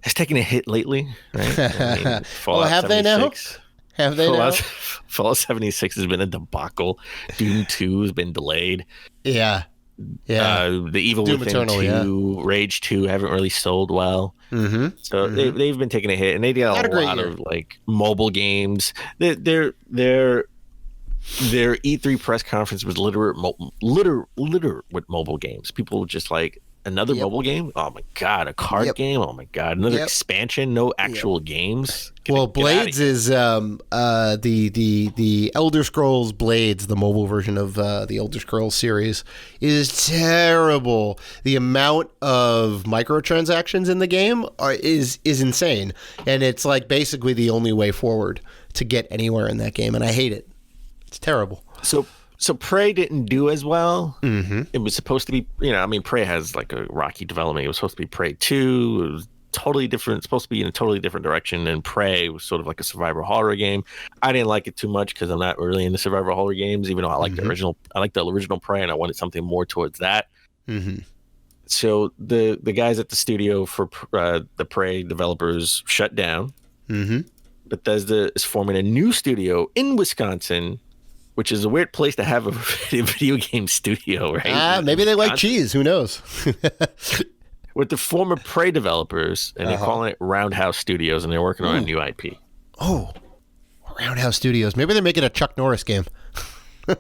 has taken a hit lately, right? Have they now? Have they now? Fallout 76 has been a debacle. Doom 2 has been delayed. Yeah. The Evil Doom Within Eternal, 2, Rage 2 haven't really sold well. So they've been taking a hit, and they got a lot of like mobile games. Their E3 press conference was littered with mobile games. People just like Another mobile game? Oh my god, a card game? Oh my god, another expansion? No actual games? Well, Blades is the Elder Scrolls Blades, the mobile version of the Elder Scrolls series, is terrible. The amount of microtransactions in the game is insane, and it's like basically the only way forward to get anywhere in that game, and I hate it. It's terrible. So Prey didn't do as well. Mm-hmm. It was supposed to be, Prey has like a rocky development. It was supposed to be Prey 2. It was totally different. It's supposed to be in a totally different direction. And Prey was sort of like a survival horror game. I didn't like it too much because I'm not really into survival horror games, even though I like the original. I like the original Prey, and I wanted something more towards that. Mm-hmm. So the guys at the studio for the Prey developers shut down. Mm-hmm. Bethesda is forming a new studio in Wisconsin, which is a weird place to have a video game studio, right? Maybe they like cheese. Who knows? With the former Prey developers, and they're calling it Roundhouse Studios, and they're working on a new IP. Oh, Roundhouse Studios. Maybe they're making a Chuck Norris game. A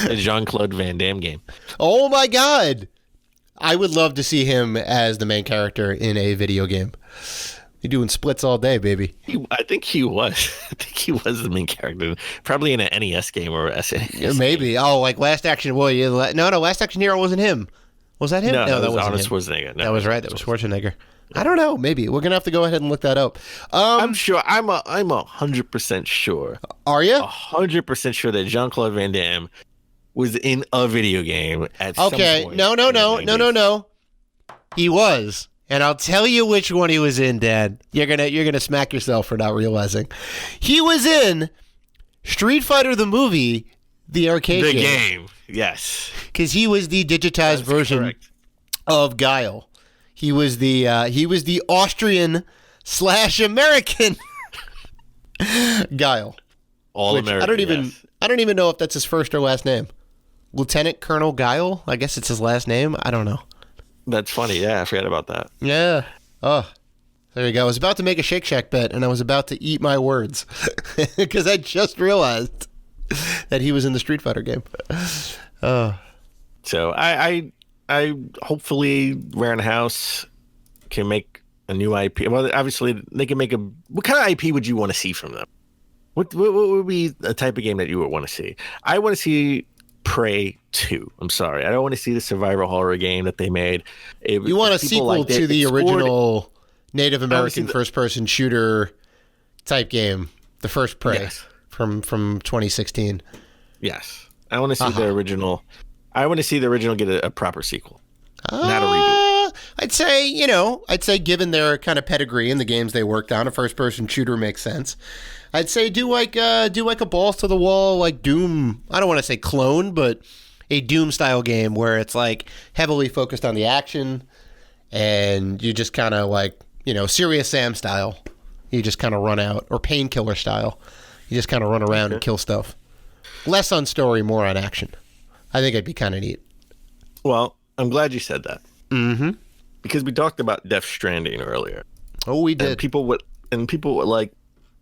Jean-Claude Van Damme game. Oh, my God. I would love to see him as the main character in a video game. You're doing splits all day, baby. I think he was. I think he was the main character. Probably in an NES game or SNES. Maybe. Game. Oh, like Last Action. Well, no. Last Action Hero wasn't him. Was that him? No, that wasn't Arnold Schwarzenegger. No, that was right. That was Schwarzenegger. I don't know. Maybe we're gonna have to go ahead and look that up. I'm sure. I'm 100% sure. Are you 100% sure that Jean-Claude Van Damme was in a video game at some point? Okay. No. He was. And I'll tell you which one he was in, Dad. You're gonna smack yourself for not realizing. He was in Street Fighter the movie, the arcade game. The game, yes. Because he was the digitized version of Guile. He was the Austrian / American Guile. All American. I don't even know if that's his first or last name. Lieutenant Colonel Guile. I guess it's his last name. I don't know. That's funny. Yeah, I forgot about that. Yeah. Oh, there you go. I was about to make a Shake Shack bet, and I was about to eat my words because I just realized that he was in the Street Fighter game. Oh. So I hopefully Warehouse can make a new IP. Well, obviously they can make what kind of IP would you want to see from them? What would be a type of game that you would want to see? I want to see Prey 2. I'm sorry. I don't want to see the survival horror game that they made. You want a sequel to the original Native American first-person shooter type game, the first Prey from 2016. Yes. I want to see the original. I want to see the original get a proper sequel, not a reboot. I'd say given their kind of pedigree in the games they worked on, a first-person shooter makes sense. I'd say do like a balls to the wall like Doom. I don't want to say clone, but a Doom style game where it's like heavily focused on the action, and you just kind of like Serious Sam style. You just kind of run out, or Painkiller style. You just kind of run around and kill stuff. Less on story, more on action. I think it'd be kind of neat. Well, I'm glad you said that. Mm-hmm. Because we talked about Death Stranding earlier. Oh, we did. And people would like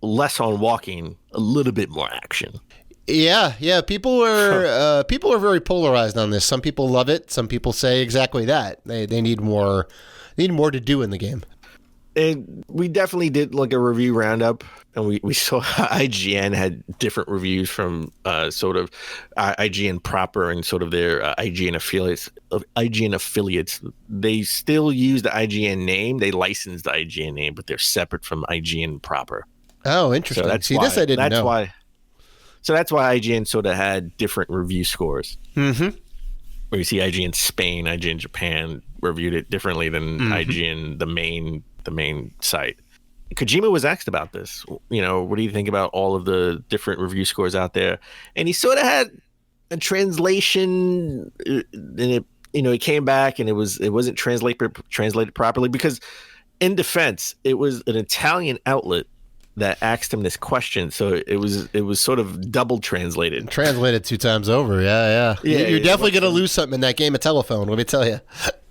less on walking, a little bit more action. Yeah. People are very polarized on this. Some people love it. Some people say exactly that. They need more to do in the game. And we definitely did like a review roundup, and we saw IGN had different reviews from sort of IGN proper and sort of their IGN affiliates. They still use the IGN name. They license the IGN name, but they're separate from IGN proper. Oh, interesting. So this I didn't know. That's why IGN sort of had different review scores. Mm-hmm. Where you see IGN Spain, IGN Japan reviewed it differently than IGN the main site. Kojima was asked about this. What do you think about all of the different review scores out there? And he sort of had a translation, and it came back and it wasn't translated properly because, in defense, it was an Italian outlet that asked him this question, so it was sort of double translated. Translated 2 times over, yeah. You're definitely gonna lose something in that game of telephone. Let me tell you.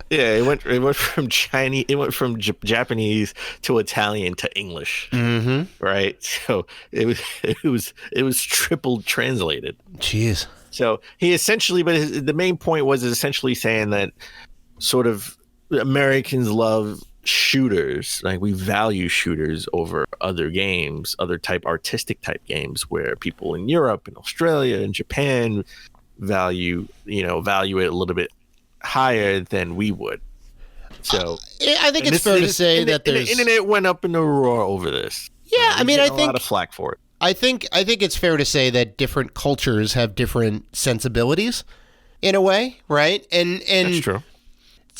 Yeah, it went from Chinese, it went from Japanese to Italian to English, right? So it was triple translated. Jeez. So he essentially, the main point was essentially saying that sort of Americans love shooters, like we value shooters over other games, other artistic type games, where people in Europe and Australia and Japan value it a little bit higher than we would. So I think it's fair to say that the internet went up in a roar over this. Yeah, I mean, I think a lot of flack for it. I think it's fair to say that different cultures have different sensibilities, in a way, right? And that's true.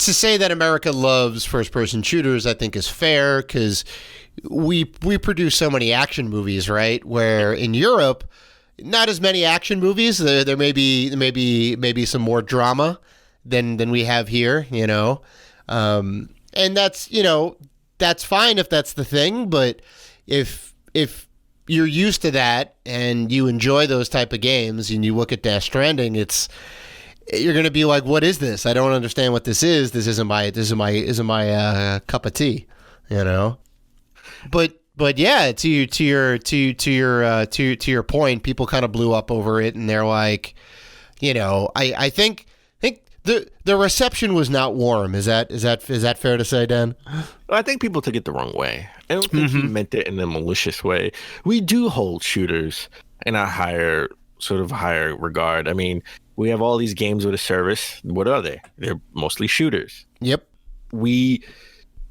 To say that America loves first-person shooters, I think, is fair because we produce so many action movies, right? Where in Europe, not as many action movies. There may be some more drama than we have here, you know, and that's that's fine if that's the thing. But if you're used to that and you enjoy those type of games, and you look at Death Stranding, you're going to be like, what is this? I don't understand what this is. This isn't my cup of tea, you know? But yeah, to your point, people kind of blew up over it, and they're like, you know, I think the reception was not warm. Is that fair to say, Dan? I think people took it the wrong way. I don't think he meant it in a malicious way. We do hold shooters in a higher regard. I mean, we have all these games with a service. What are they? They're mostly shooters. Yep.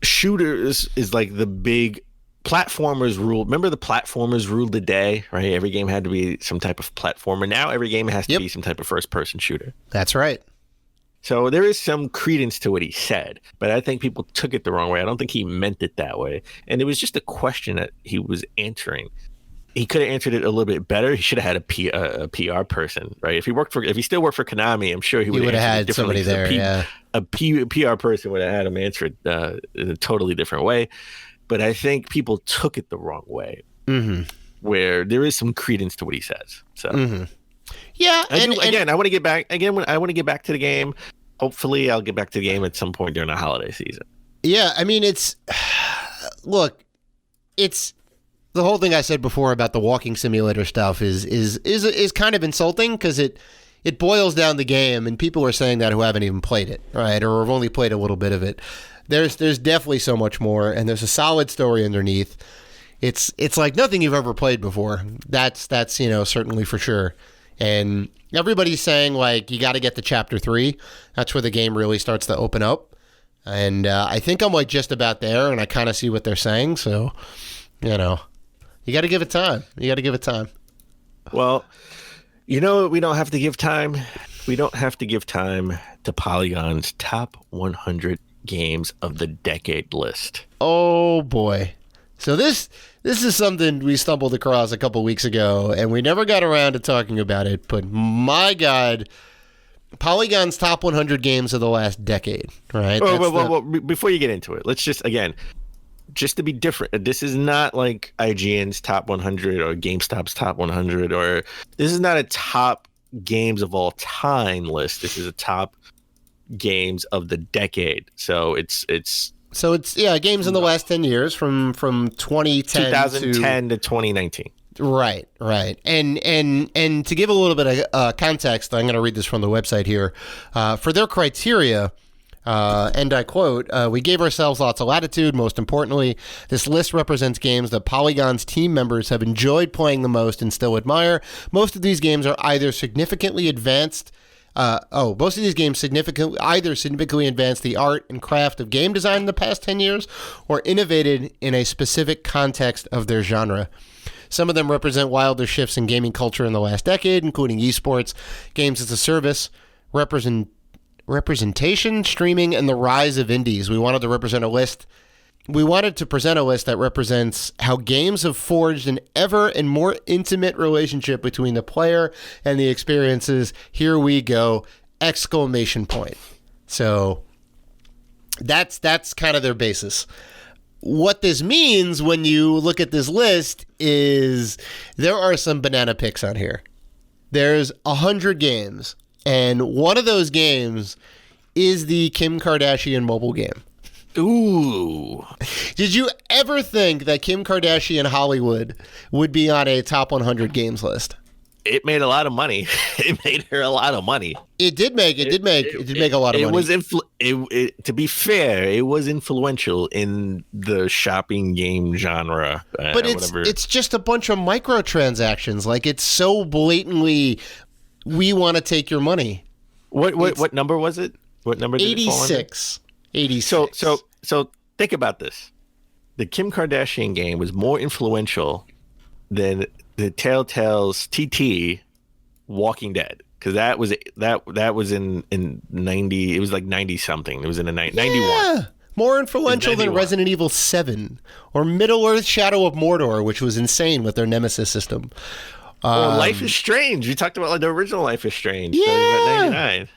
Shooters is like the big platformers rule. Remember the platformers ruled the day, right? Every game had to be some type of platformer. Now every game has to be some type of first-person shooter. That's right. So there is some credence to what he said, but I think people took it the wrong way. I don't think he meant it that way. And it was just a question that he was answering. He could have answered it a little bit better. He should have had a PR person, right? If he still worked for Konami, I'm sure he would have had somebody there. A PR person would have had him answer it in a totally different way. But I think people took it the wrong way, where there is some credence to what he says. So, yeah. I want to get back I want to get back to the game. Hopefully, I'll get back to the game at some point during the holiday season. Yeah, I mean, it's the whole thing I said before about the walking simulator stuff is kind of insulting because it boils down the game, and people are saying that who haven't even played it, right, or have only played a little bit of it. There's definitely so much more, and there's a solid story underneath. It's like nothing you've ever played before. That's certainly for sure. And everybody's saying like you got to get to chapter 3. That's where the game really starts to open up. And I think I'm like just about there, and I kind of see what they're saying. So, you know. You got to give it time. Well, we don't have to give time. We don't have to give time to Polygon's top 100 games of the decade list. Oh, boy. So this is something we stumbled across a couple weeks ago, and we never got around to talking about it. But my God, Polygon's top 100 games of the last decade, right? Well, before you get into it, let's just to be different, this is not like IGN's top 100 or GameStop's top 100, or this is not a top games of all time list. This is a top games of the decade. So it's games in the last 10 years from 2010 to 2019. Right. And to give a little bit of context, I'm going to read this from the website here. For their criteria, and I quote, we gave ourselves lots of latitude. Most importantly, this list represents games that Polygon's team members have enjoyed playing the most and still admire. Most of these games are either significantly advanced. Most of these games significantly advanced the art and craft of game design in the past 10 years or innovated in a specific context of their genre. Some of them represent wilder shifts in gaming culture in the last decade, including esports, games as a service, representation, streaming, and the rise of indies. We wanted to present a list that represents how games have forged an ever and more intimate relationship between the player and the experiences. Here we go! ! So that's kind of their basis. What this means when you look at this list is there are some banana picks on here. There's 100 games. And one of those games is the Kim Kardashian mobile game. Ooh. Did you ever think that Kim Kardashian Hollywood would be on a top 100 games list? it made a lot of money. It made her a lot of money. It did make a lot of money. To be fair, it was influential in the shopping game genre. But it's just a bunch of microtransactions. Like, it's so blatantly, we want to take your money. What number was it? What number did 86. it fall under? 86. So think about this. The Kim Kardashian game was more influential than the Telltale's TT Walking Dead, because that was in 90. It was like 90 something. It was in the 91. More influential than Resident Evil 7 or Middle Earth: Shadow of Mordor, which was insane with their Nemesis system. Life is Strange. You talked about like the original Life is Strange. Yeah. So at 99.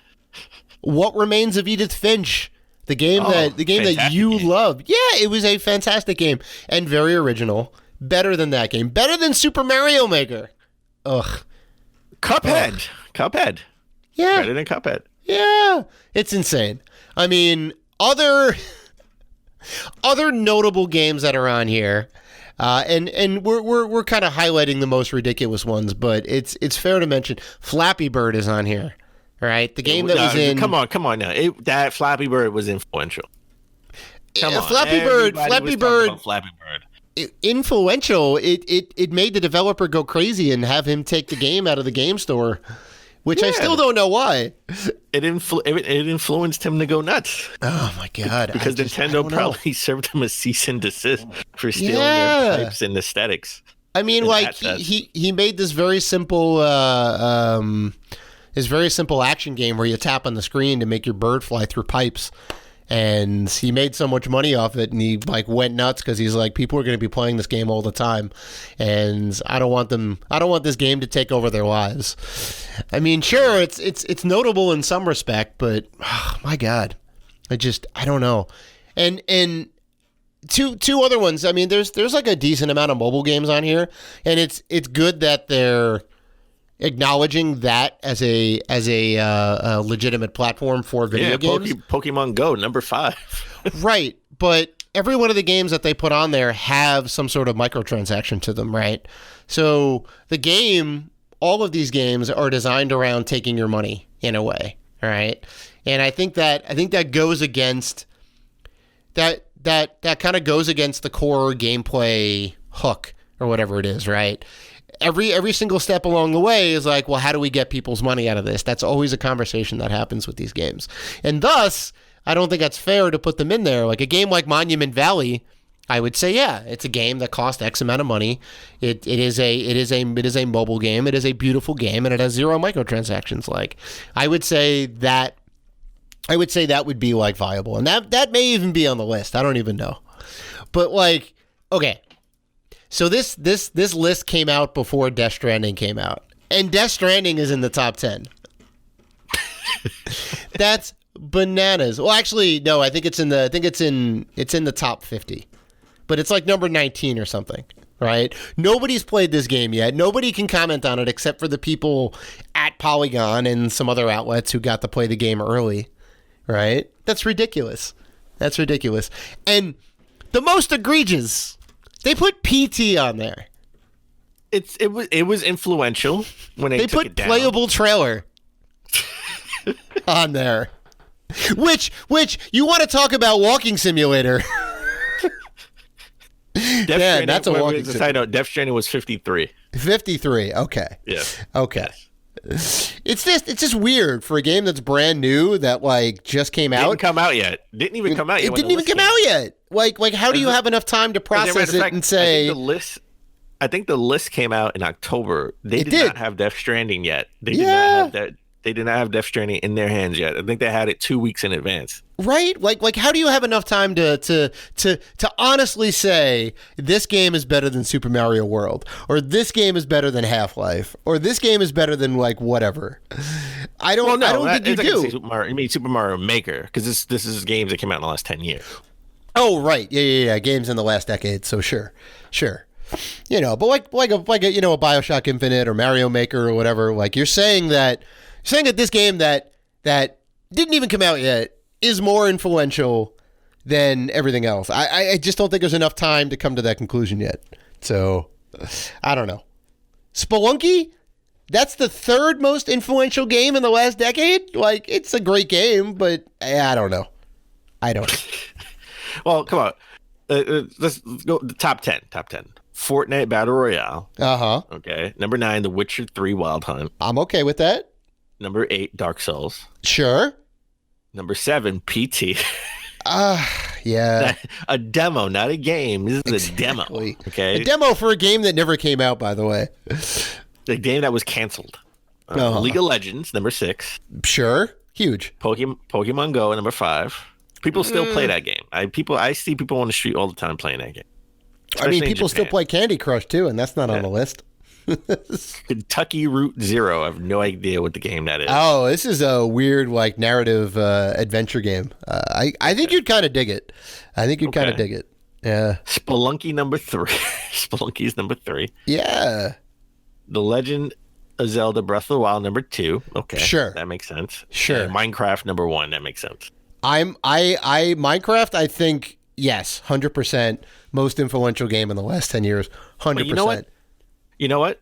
What Remains of Edith Finch? The game that you loved. Yeah, it was a fantastic game and very original. Better than that game. Better than Super Mario Maker. Ugh. Cuphead. Yeah. Better than Cuphead. Yeah. It's insane. I mean, other notable games that are on here, and we're kind of highlighting the most ridiculous ones, but it's fair to mention Flappy Bird is on here. Right? The game that was in... Come on now. That Flappy Bird was influential. Come on. Flappy Bird. Influential. It made the developer go crazy and have him take the game out of the game store, which I still don't know why. It influenced him to go nuts. Oh my God. Because Nintendo probably served him a cease and desist for stealing their pipes and aesthetics. I mean, like, he made this very simple... very simple action game where you tap on the screen to make your bird fly through pipes, and he made so much money off it, and he like went nuts because he's like, people are going to be playing this game all the time, and I don't want this game to take over their lives. I mean, sure, it's notable in some respect, but oh my God, I don't know. And two other ones. I mean, there's like a decent amount of mobile games on here, and it's good that they're acknowledging that as a legitimate platform for video games. Pokemon Go, number 5. Right, but every one of the games that they put on there have some sort of microtransaction to them, right? So all of these games are designed around taking your money in a way, all right? And I think that goes against that kind of goes against the core gameplay hook or whatever it is, right? Every single step along the way is like, well, how do we get people's money out of this? That's always a conversation that happens with these games. And thus, I don't think that's fair to put them in there. Like a game like Monument Valley, I would say, yeah, it's a game that cost X amount of money. It is a mobile game. It is a beautiful game, and it has 0 microtransactions. Like, I would say that would be like viable. And that may even be on the list. I don't even know. But like, okay. So this list came out before Death Stranding came out, and Death Stranding is in the top 10. That's bananas. Well, actually, no. I think it's in the top 50, but it's like number 19 or something, right? Nobody's played this game yet. Nobody can comment on it except for the people at Polygon and some other outlets who got to play the game early, right? That's ridiculous. And the most egregious. They put PT on there. It was influential when they took it down. They put playable trailer on there. Which you want to talk about walking simulator. That's a walking simulator. Side note, Death Stranding was 53. 53, okay. Yeah. Okay. Yes. It's just weird for a game that's brand new that like just came out. Didn't come out yet. It didn't even come out yet. Like how do you have enough time to process it and say? I think the list came out in October. They did not have Death Stranding yet. They did not have that. They did not have Death Stranding in their hands yet. I think they had it 2 weeks in advance. Right? Like how do you have enough time to honestly say this game is better than Super Mario World, or this game is better than Half-Life, or this game is better than like whatever? I don't think you do. Super Mario Maker, because this is games that came out in the last 10 years. Oh right, yeah. Games in the last decade. So sure. You know, but like a BioShock Infinite or Mario Maker or whatever. Like you're saying that this game that didn't even come out yet is more influential than everything else. I just don't think there's enough time to come to that conclusion yet. So I don't know. Spelunky That's the third most influential game in the last decade. Like, it's a great game, but I don't know. Well, come on. Let's go the top 10. Fortnite Battle Royale. Okay. Number 9, The Witcher 3 Wild Hunt. I'm okay with that. Number 8, Dark Souls. Sure. Number 7, PT. Yeah. A demo, not a game. This is a demo. Okay. A demo for a game that never came out, by the way. The game that was canceled. League of Legends, number 6. Sure. Huge. Pokemon Go, number 5. People still play that game. I see people on the street all the time playing that game. Especially people still play Candy Crush too, and that's not on the list. Kentucky Route Zero. I have no idea what the game that is. Oh, this is a weird, like, narrative adventure game. I think you'd kind of dig it. Yeah. Spelunky number 3. Spelunky's number 3. Yeah. The Legend of Zelda Breath of the Wild number 2. Okay. Sure. That makes sense. Sure. And Minecraft number 1. That makes sense. Minecraft, I think, yes, 100% most influential game in the last 10 years. 100%. Well, you know what?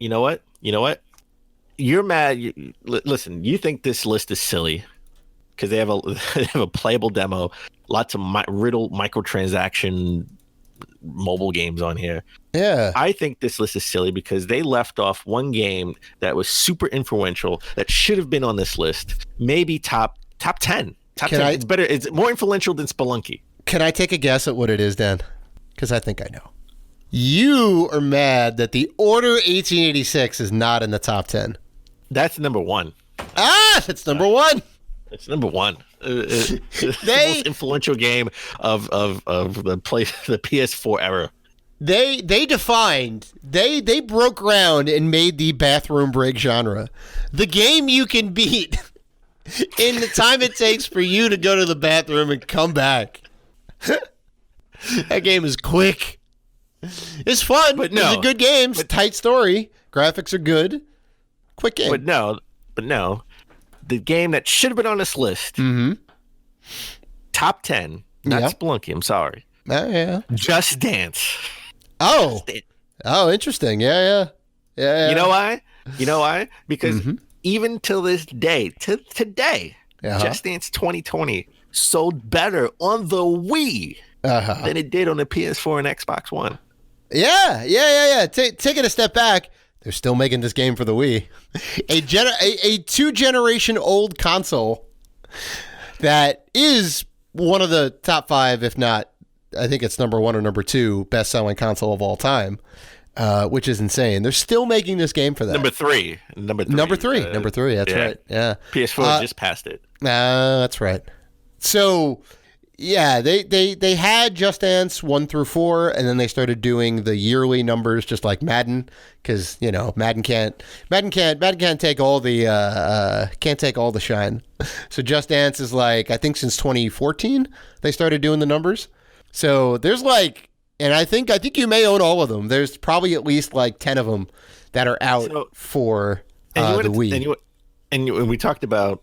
You're mad. Listen, you think this list is silly because they have a playable demo, lots of riddle microtransaction mobile games on here. Yeah. I think this list is silly because they left off one game that was super influential that should have been on this list. Maybe top 10. Top 10. It's better. It's more influential than Spelunky. Can I take a guess at what it is, Dan? Because I think I know. You are mad that the Order 1886 is not in the top 10. That's number 1. That's number 1. It's number 1. It's the most influential game of the PS4 era. They broke ground and made the bathroom break genre. The game you can beat in the time it takes for you to go to the bathroom and come back. That game is quick. It's fun. But no, it's a good game. It's a tight story. Graphics are good. Quick game. But no. The game that should have been on this list. Mm-hmm. Top 10. Not Spelunky. I'm sorry. Yeah. Just Dance. Oh. Oh, interesting. Yeah. You know why? Because even till this day, to today, Just Dance 2020 sold better on the Wii than it did on the PS4 and Xbox One. Yeah. Taking a step back, they're still making this game for the Wii. A 2-generation old console that is one of the top 5, if not, I think it's number 1 or number 2 best-selling console of all time, which is insane. They're still making this game for that. Number three. Number three. That's right. Yeah. PS4 just passed it. That's right. So, yeah, they had Just Dance 1 through 4, and then they started doing the yearly numbers, just like Madden, because Madden can't take all the shine. So Just Dance is like, I think since 2014 they started doing the numbers. So there's like, and I think you may own all of them. There's probably at least like 10 of them that are out for the Wii. And we talked about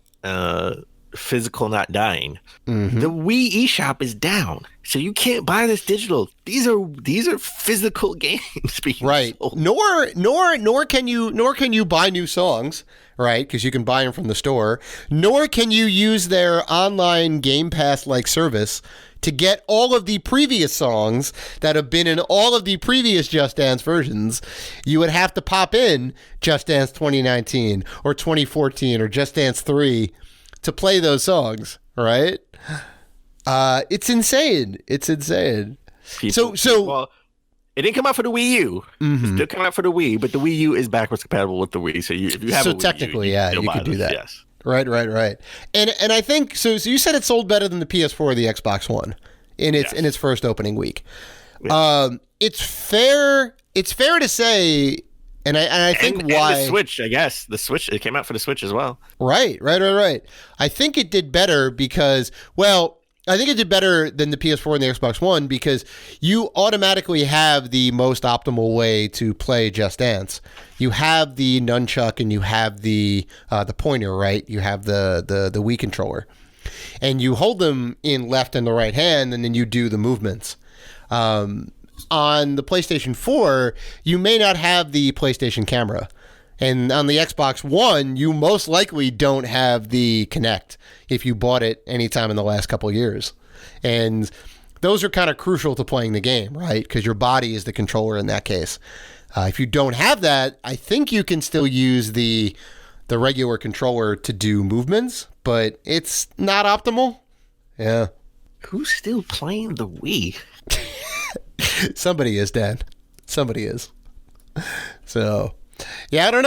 physical not dying. Mm-hmm. The Wii eShop is down, so you can't buy this digital. These are physical games being right. sold. Nor can you buy new songs, right? Because you can buy them from the store. Nor can you use their online Game Pass like service to get all of the previous songs that have been in all of the previous Just Dance versions. You would have to pop in Just Dance 2019 or 2014 or Just Dance 3 to play those songs, right? It's insane. Well, it didn't come out for the Wii U. Mm-hmm. It's still coming out for the Wii, but the Wii U is backwards compatible with the Wii. So if you have a Wii technically, U, you could do that. Yes. Right. And I think so you said it sold better than the PS4 or the Xbox One in its first opening week. Yeah. It's fair to say, and I think why the Switch, I guess the Switch, it came out for the Switch as well. Right. I think it did better because, well, I think it did better than the PS4 and the Xbox One because you automatically have the most optimal way to play Just Dance. You have the nunchuck and you have the pointer, right? You have the Wii controller, and you hold them in left and the right hand, and then you do the movements. On the PlayStation 4, you may not have the PlayStation camera. And on the Xbox One, you most likely don't have the Kinect if you bought it anytime in the last couple of years. And those are kind of crucial to playing the game, right? Because your body is the controller in that case. If you don't have that, I think you can still use the regular controller to do movements, but it's not optimal. Yeah. Who's still playing the Wii? Somebody is, Dan. Somebody is. So, yeah, I don't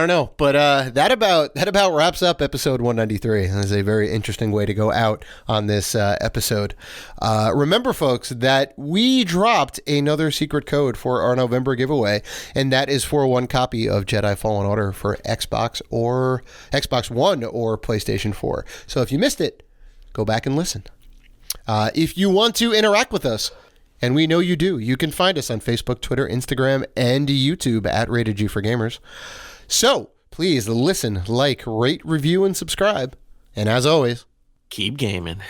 know. But that about wraps up episode 193. That is a very interesting way to go out on this episode. Remember, folks, that we dropped another secret code for our November giveaway, and that is for one copy of Jedi Fallen Order for Xbox One or PlayStation 4. So if you missed it, go back and listen. If you want to interact with us, and we know you do, you can find us on Facebook, Twitter, Instagram, and YouTube at Rated G for Gamers. So please listen, like, rate, review, and subscribe. And as always, keep gaming.